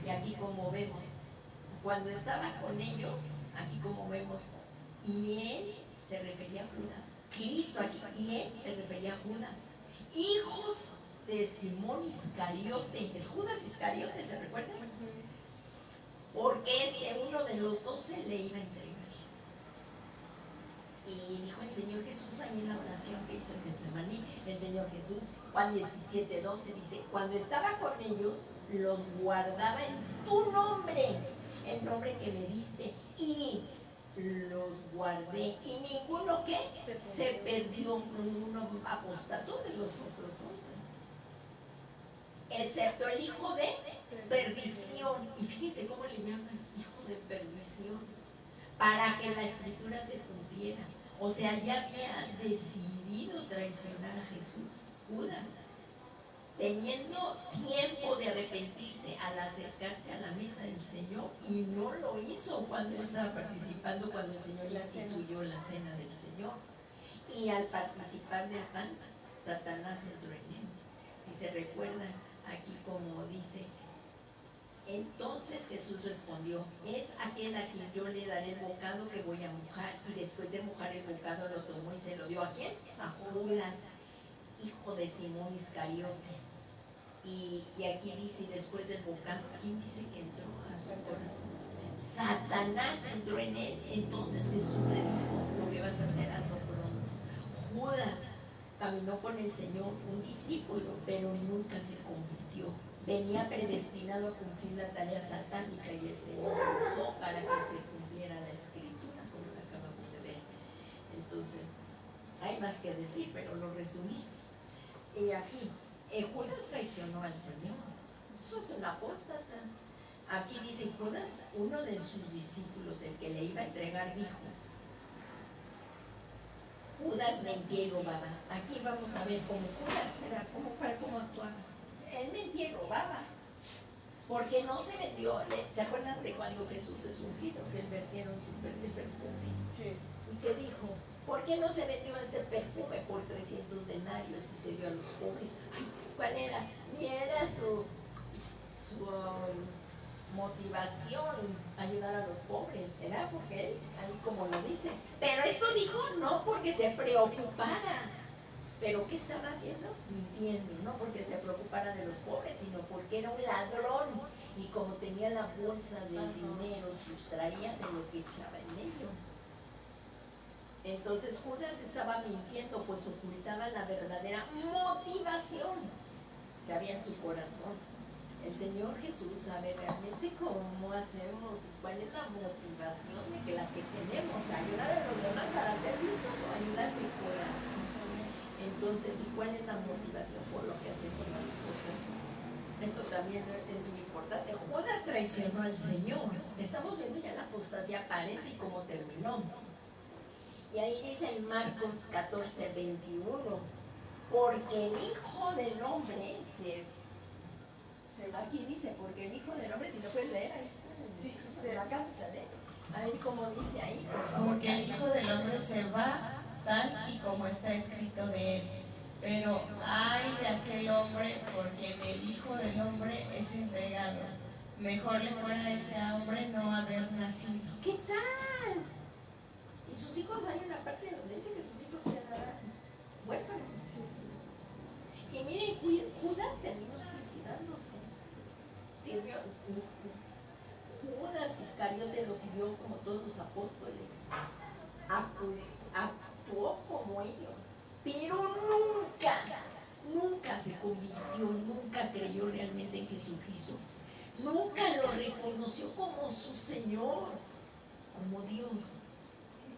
Y aquí como vemos, cuando estaba con ellos, aquí como vemos, y él se refería a Judas, Cristo aquí, y él se refería a Judas, hijos de Simón Iscariote, es Judas Iscariote, ¿se recuerdan? Porque es que uno de los 12 le iba a entregar. Y dijo el Señor Jesús ahí en la oración que hizo en Getsemaní, el Señor Jesús, Juan 17:12, dice, cuando estaba con ellos, los guardaba en tu nombre, el nombre que me diste, y los guardé, y ninguno que se perdió, ninguno apostató de los otros 11, excepto el hijo de perdición. Y fíjense cómo le llaman hijo de perdición, para que la escritura se cumpliera. O sea, ya había decidido traicionar a Jesús, Judas, teniendo tiempo de arrepentirse al acercarse a la mesa del Señor, y no lo hizo cuando él estaba participando, cuando el Señor instituyó la cena del Señor. Y al participar del pan, Satanás entró en él. Si se recuerdan, aquí como dice, entonces Jesús respondió, es aquel a quien yo le daré el bocado que voy a mojar. Y después de mojar el bocado lo tomó y se lo dio ¿a quién? A Judas, hijo de Simón Iscariote. Y aquí dice, después del bocado, ¿quién dice que entró a su corazón? Satanás entró en él. Entonces Jesús le dijo, lo que vas a hacer, hazlo pronto. Judas caminó con el Señor, un discípulo, pero nunca se convirtió. Venía predestinado a cumplir la tarea satánica y el Señor lo usó para que se cumpliera la escritura, como lo acabamos de ver. Entonces, hay más que decir, pero lo resumí. Y aquí, Judas traicionó al Señor. Eso es un apóstata. Aquí dice Judas, uno de sus discípulos, el que le iba a entregar, dijo, Judas mentía y robaba. Aquí vamos a ver cómo Judas era, cómo actuaba. Él mentía y robaba. Porque no se vendió. ¿Se acuerdan de cuando Jesús es ungido? Que él vertieron su perfume. Sí. Y que dijo, ¿por qué no se vendió este perfume por 300 denarios y se dio a los pobres? Ay, ¿cuál era? Ni era su motivación ayudar a los pobres, era porque él, ahí como lo dice. Pero esto dijo no porque se preocupara. ¿Pero qué estaba haciendo? Mintiendo, no porque se preocupara de los pobres, sino porque era un ladrón. Y como tenía la bolsa del dinero, sustraía de lo que echaba en medio. Entonces Judas estaba mintiendo, pues ocultaba la verdadera motivación que había en su corazón. El Señor Jesús sabe realmente cómo hacemos y cuál es la motivación de que la que tenemos, ayudar a los demás para ser vistos o ayudar de corazón. Entonces, ¿y cuál es la motivación por lo que hacemos las cosas? Esto también es muy importante. Judas traicionó al Señor. Estamos viendo ya la apostasía aparente y cómo terminó. Y ahí dice en Marcos 14:21, porque el Hijo del Hombre aquí dice, porque el Hijo del Hombre, si lo puedes leer, ahí está, Sí, en la casa se lee. A ver cómo dice ahí, por favor. Porque el Hijo del Hombre se va tal y como está escrito de él. Pero ay de aquel hombre por quien el Hijo del Hombre es entregado. Mejor le fuera a ese hombre no haber nacido. ¿Qué tal? Y sus hijos, hay una parte donde dice que sus hijos quedarán huérfanos. Y miren, Judas terminó suicidándose. Sirvió, Judas Iscariote lo sirvió como todos los apóstoles. Actuó como ellos. Pero nunca se convirtió, nunca creyó realmente en Jesucristo. Nunca lo reconoció como su Señor, como Dios,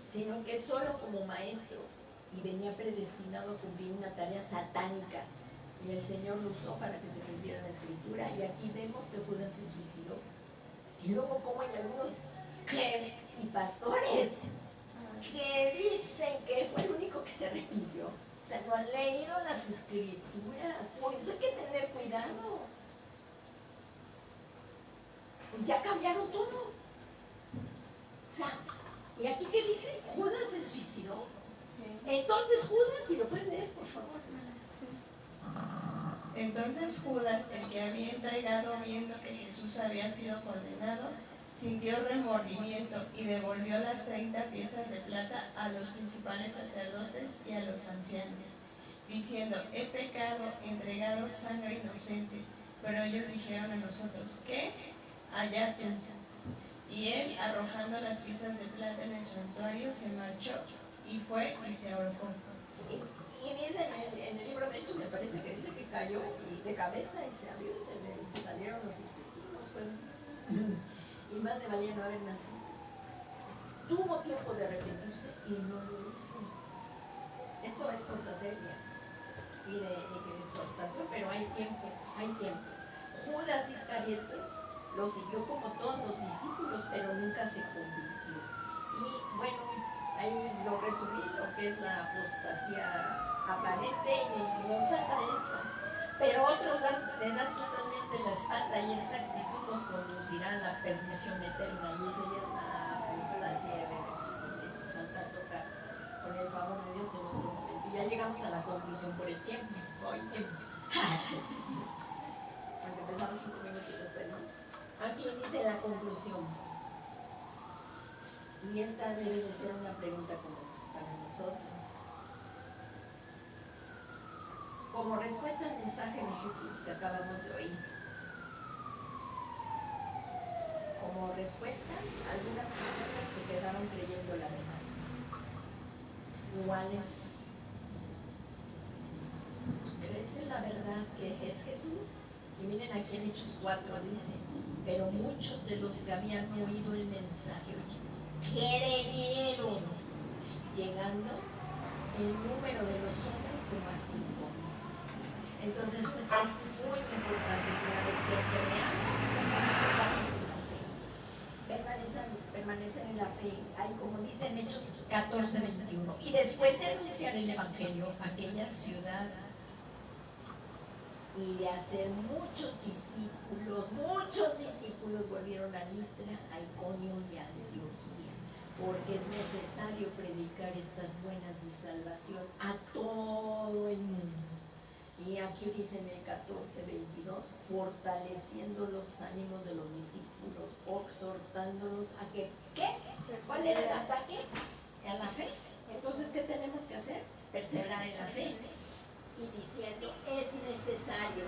sino que solo como maestro, y venía predestinado a cumplir una tarea satánica. Y el Señor lo usó para que se cumpliera la Escritura. Y aquí vemos que Judas se suicidó. Y luego como hay algunos y pastores que dicen que fue el único que se arrepintió. O sea, no han leído las Escrituras. Por eso hay que tener cuidado. Ya cambiaron todo. O sea, ¿y aquí qué dice? Judas se suicidó. Sí. Entonces Judas, si lo pueden leer, por favor. Entonces Judas, el que había entregado viendo que Jesús había sido condenado, sintió remordimiento y devolvió las 30 piezas de plata a los principales sacerdotes y a los ancianos, diciendo, he pecado, entregado sangre inocente. Pero ellos dijeron a nosotros, ¿qué? Allá tú. Y él, arrojando las piezas de plata en el santuario, se marchó y fue y se ahorcó. Y dice en el libro de Hechos, me parece que dice que cayó de cabeza y se abrió y se le salieron los intestinos. Y más le valía no haber nacido. Tuvo tiempo de arrepentirse y no lo hizo. Esto es cosa seria y de exhortación, pero hay tiempo, hay tiempo. Judas Iscariote lo siguió como todos los discípulos, pero nunca se convirtió. Y bueno, Ahí lo resumí, lo que es la apostasía aparente, y nos falta esto. Pero otros le dan totalmente la espalda, y esta actitud nos conducirá a la perdición eterna, y esa ya es la apostasía irreversible. Nos falta tocar, con el favor de Dios, en otro momento. Ya llegamos a la conclusión por el tiempo. Hoy tiempo. Porque empezamos 5 minutos después, ¿no? Aquí dice la conclusión. Y esta debe de ser una pregunta para nosotros. Como respuesta al mensaje de Jesús que acabamos de oír, como respuesta, algunas personas se quedaron creyendo la verdad. ¿Cuáles? ¿Crees en la verdad que es Jesús? Y miren aquí en Hechos 4 dice, pero muchos de los que habían oído el mensaje creyeron, llegando el número de los hombres como a 5,000. Entonces es muy importante que una vez que creamos, permanecer en la fe. Hay, como dice en Hechos 14:21, y después de anunciar el Evangelio a aquella ciudad y de hacer muchos discípulos volvieron a Listra, a Iconio y a Antioquía, porque es necesario predicar estas buenas de salvación a todo el mundo. Y aquí dice en el 14:22, fortaleciendo los ánimos de los discípulos, exhortándolos a que, ¿qué? ¿Cuál era el ataque? A la fe. Entonces, ¿qué tenemos que hacer? Perseverar en la fe. Y diciendo, es necesario,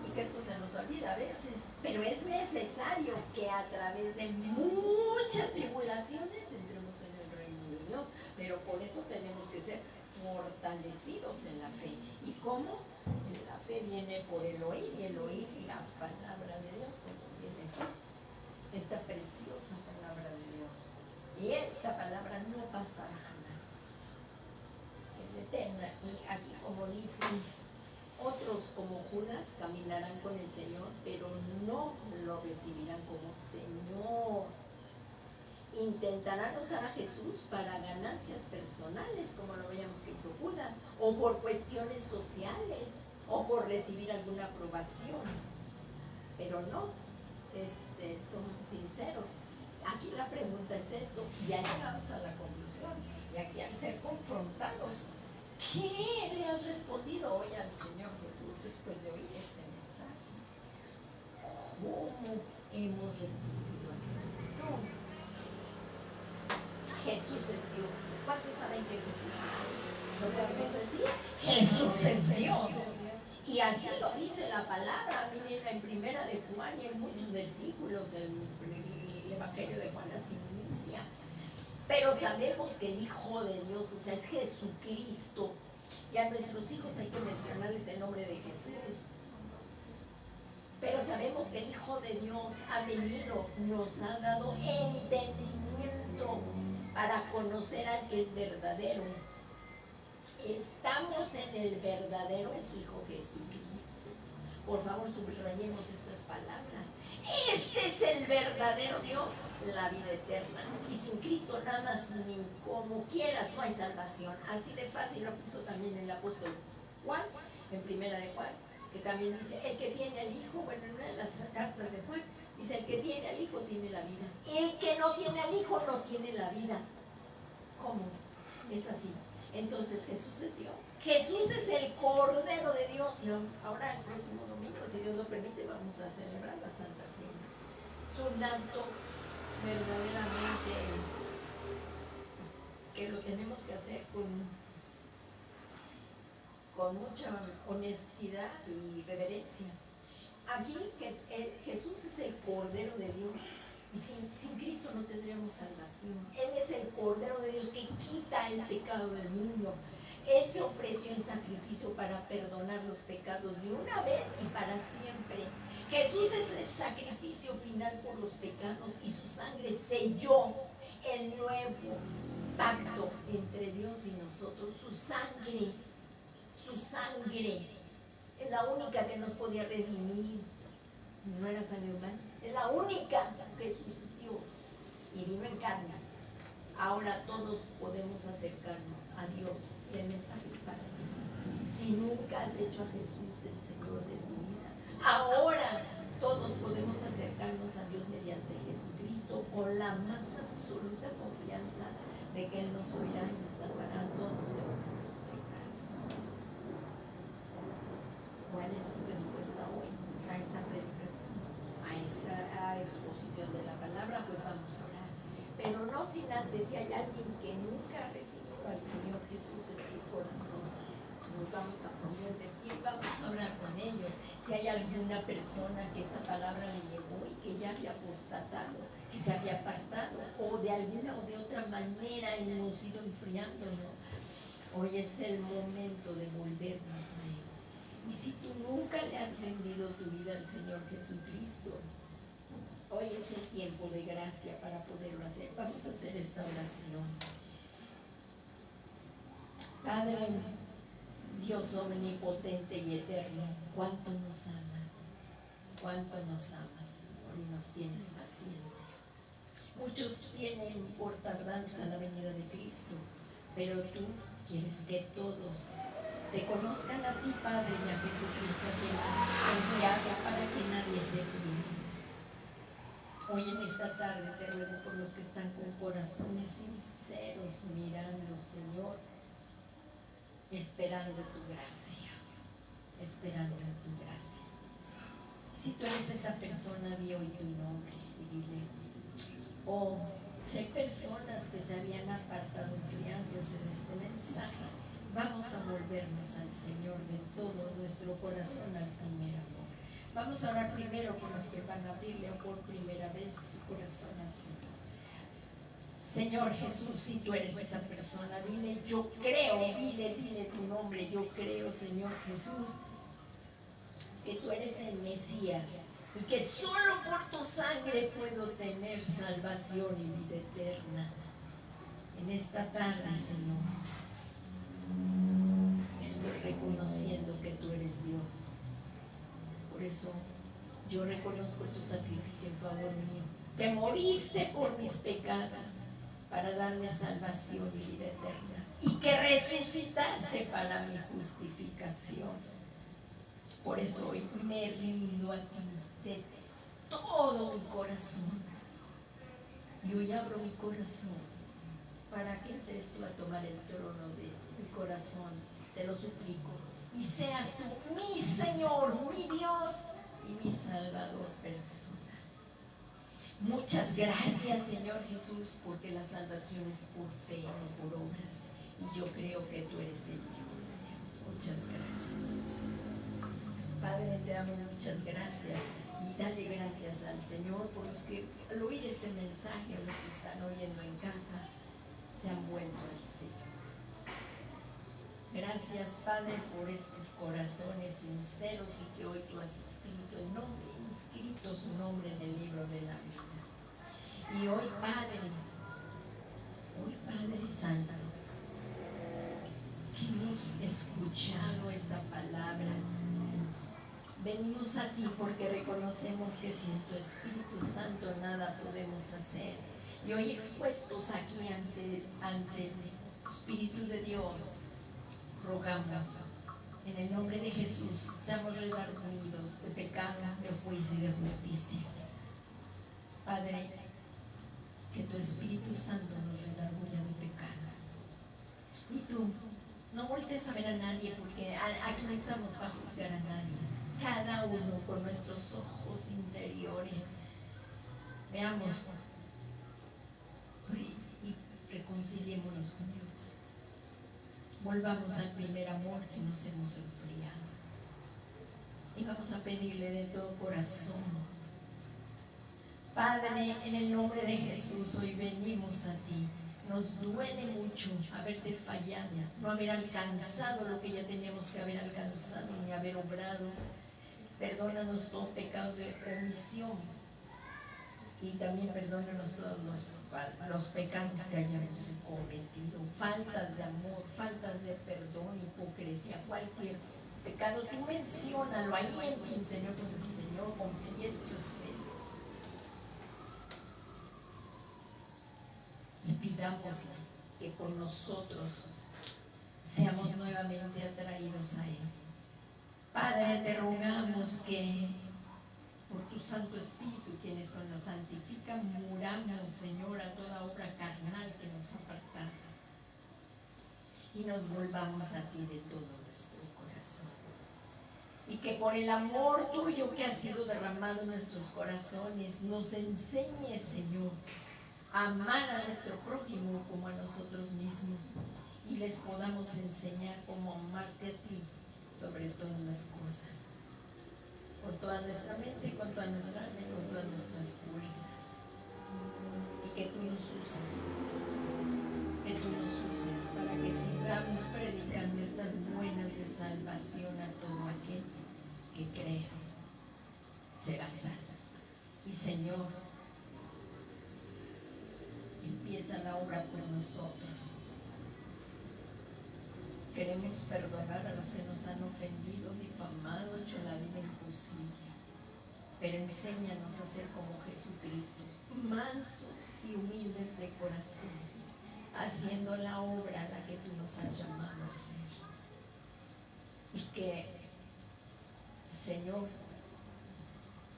y que esto se nos olvida a veces, pero es necesario que a través de muchas tribulaciones entremos en el reino de Dios. Pero por eso tenemos que ser fortalecidos en la fe. ¿Y cómo? La fe viene por el oír, y el oír la palabra de Dios, como viene aquí, esta preciosa palabra de Dios. Y esta palabra no pasará jamás, es eterna. Y aquí, como dicen, otros como Judas caminarán con el Señor, pero no lo recibirán como Señor. Intentarán usar a Jesús para ganancias personales, como lo veíamos que hizo Judas, o por cuestiones sociales, o por recibir alguna aprobación, pero no son sinceros. Aquí la pregunta es esto, ya llegamos a la conclusión, y aquí al ser confrontados, ¿qué le has respondido hoy al Señor Jesús después de oír este mensaje? ¿Cómo hemos respondido a Cristo? Jesús es Dios. ¿Cuántos saben que Jesús es Dios? ¿Lo podemos decir? Jesús es Dios. Y así lo dice la palabra. Miren, en Primera de Juan y en muchos versículos el Evangelio de Juan así inicia. Pero sabemos que el Hijo de Dios, o sea, es Jesucristo. Y a nuestros hijos hay que mencionarles el nombre de Jesús. Pero sabemos que el Hijo de Dios ha venido, nos ha dado entendimiento para conocer al que es verdadero. Estamos en el verdadero, es su Hijo Jesucristo. Por favor, subrayemos estas palabras. Este es el verdadero Dios, la vida eterna. Y sin Cristo nada más, ni como quieras, no hay salvación. Así de fácil lo puso también el apóstol Juan, en Primera de Juan, que también dice, el que tiene al Hijo, bueno, en una de las cartas de Juan, dice, el que tiene al Hijo tiene la vida. El que no tiene al Hijo no tiene la vida. ¿Cómo? Es así. Entonces Jesús es Dios. Jesús es el Cordero de Dios. Y ahora el próximo domingo, si Dios lo permite, vamos a celebrar la Santa Cena. Es un acto verdaderamente que lo tenemos que hacer con mucha honestidad y reverencia. Aquí Jesús es el Cordero de Dios. Y sin Cristo no tendríamos salvación. Él es el Cordero de Dios que quita el pecado del mundo. Él se ofreció en sacrificio para perdonar los pecados de una vez y para siempre. Jesús es el sacrificio final por los pecados, y su sangre selló el nuevo pacto entre Dios y nosotros. Su sangre es la única que nos podía redimir. No era sangre humana, es la única. Jesús es Dios y vino en carne Ahora todos podemos acercarnos a Dios. ¿Qué mensajes para ti? Si nunca has hecho a Jesús el Señor de tu vida, ahora todos podemos acercarnos a Dios mediante Jesucristo con la más absoluta confianza de que Él nos oirá y nos salvará a todos de nuestros pecados. ¿Cuál es tu respuesta hoy a esta predicación, a esta exposición de la palabra? Pues vamos a orar. Pero no sin antes, si hay alguien que nunca ha recibido al Señor Jesús en su corazón, nos vamos a poner de pie, vamos a orar con ellos. Si hay alguna persona que esta palabra le llegó y que ya había apostatado, que se había apartado, o de alguna o de otra manera hemos ido enfriándonos, hoy es el momento de volvernos a Él. Y si tú nunca le has rendido tu vida al Señor Jesucristo, hoy es el tiempo de gracia para poderlo hacer. Vamos a hacer esta oración. Padre, Dios omnipotente y eterno, cuánto nos amas, y nos tienes paciencia. Muchos tienen por tardanza la venida de Cristo, pero tú quieres que todos te conozcan a ti, Padre, y a Jesucristo, a quien has enviado para que nadie se pierda. Hoy en esta tarde te ruego por los que están con corazones sinceros mirando, Señor, esperando tu gracia, esperando tu gracia. Si tú eres esa persona, di hoy tu nombre y dile, oh, si hay personas que se habían apartado enfriándose de este mensaje, vamos a volvernos al Señor de todo nuestro corazón, al primer amor. Vamos a orar primero por los que van a abrirle por primera vez su corazón al Señor. Señor Jesús, si tú eres esa persona, dile, yo creo, dile tu nombre, yo creo, Señor Jesús, que tú eres el Mesías y que solo por tu sangre puedo tener salvación y vida eterna. En esta tarde, Señor, yo estoy reconociendo que tú eres Dios. Por eso yo reconozco tu sacrificio en favor mío, que moriste por mis pecados para darme salvación y vida eterna, y que resucitaste para mi justificación. Por eso hoy me rindo a ti de todo mi corazón. Y hoy abro mi corazón para que entres tú a tomar el trono de mi corazón. Te lo suplico. Y seas tú mi Señor, mi Dios y mi Salvador personal. Muchas gracias, Señor Jesús, porque la salvación es por fe, no por obras. Y yo creo que tú eres el Hijo de Dios. Muchas gracias. Padre, te damos muchas gracias. Y dale gracias al Señor por los que al oír este mensaje, los que están oyendo en casa, se han vuelto al Señor. Gracias, Padre, por estos corazones sinceros y que hoy tú has inscrito su nombre en el libro de la vida. Y hoy, Padre Santo, que hemos escuchado esta palabra, venimos a ti porque reconocemos que sin tu Espíritu Santo nada podemos hacer. Y hoy expuestos aquí ante el Espíritu de Dios, rogamos en el nombre de Jesús, seamos redarguidos de pecado, de juicio y de justicia. Padre, que tu Espíritu Santo nos redarguya de pecado. Y tú, no voltees a ver a nadie, porque aquí no estamos para juzgar a nadie. Cada uno con nuestros ojos interiores, veamos y reconciliémonos con Dios. Volvamos al primer amor si nos hemos enfriado. Y vamos a pedirle de todo corazón. Padre, en el nombre de Jesús, hoy venimos a ti. Nos duele mucho haberte fallado, no haber alcanzado lo que ya teníamos que haber alcanzado, ni haber obrado. Perdónanos todo pecado de omisión. Y también perdónanos todos los pecados que hayamos cometido, faltas de amor, faltas de perdón, hipocresía, cualquier pecado. Tú menciónalo ahí en tu interior con el Señor, confiésase. Le pido pidamos que por nosotros seamos nuevamente atraídos a Él. Padre, te rogamos que por tu Santo Espíritu, quienes nos santifican, muramos, Señor, a toda obra carnal que nos ha apartado y nos volvamos a ti de todo nuestro corazón. Y que por el amor tuyo que ha sido derramado en nuestros corazones, nos enseñe, Señor, a amar a nuestro prójimo como a nosotros mismos, y les podamos enseñar cómo amarte a ti sobre todas las cosas, con toda nuestra mente, con toda nuestra alma y con todas nuestras fuerzas. Y que tú nos uses, para que sigamos predicando estas buenas de salvación a todo aquel que cree, será salvo. Y Señor, empieza la obra por nosotros. Queremos perdonar a los que nos han ofendido, difamado, hecho la vida imposible. Pero enséñanos a ser como Jesucristo, mansos y humildes de corazón, haciendo la obra a la que tú nos has llamado a hacer. Y que, Señor,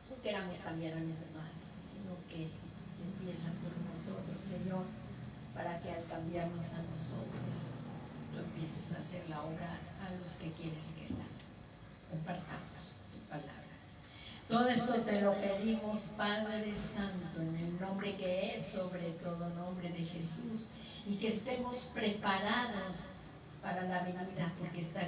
no queramos cambiar a los demás, sino que empiezan por nosotros, Señor, para que al cambiarnos a nosotros, tú empieces a hacer la obra a los que quieres que la compartamos tu palabra. Todo esto te lo pedimos, Padre Santo, en el nombre que es sobre todo nombre de Jesús, y que estemos preparados para la venida, porque está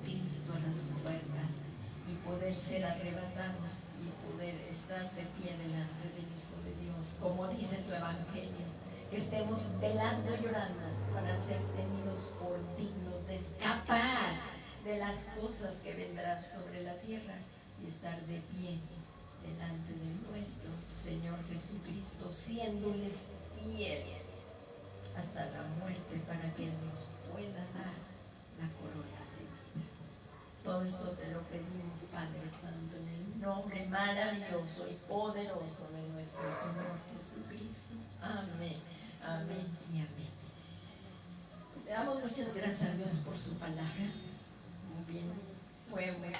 Cristo a las puertas, y poder ser arrebatados y poder estar de pie delante del Hijo de Dios, como dice tu Evangelio, que estemos velando y llorando para ser tenidos por dignos de escapar de las cosas que vendrán sobre la tierra y estar de pie delante de nuestro Señor Jesucristo, siéndoles fiel hasta la muerte, para que nos pueda dar la corona de vida. Todo esto te lo pedimos, Padre Santo, en el nombre maravilloso y poderoso de nuestro Señor Jesucristo. Amén, amén y amén. Le damos muchas gracias a Dios por su palabra. Muy bien, fue muy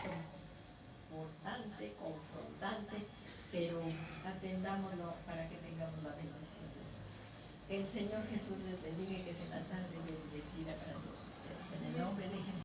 importante, confrontante, pero atendámoslo para que tengamos la bendición de Dios. Que el Señor Jesús les bendiga y que sea la tarde bendecida para todos ustedes. En el nombre de Jesús.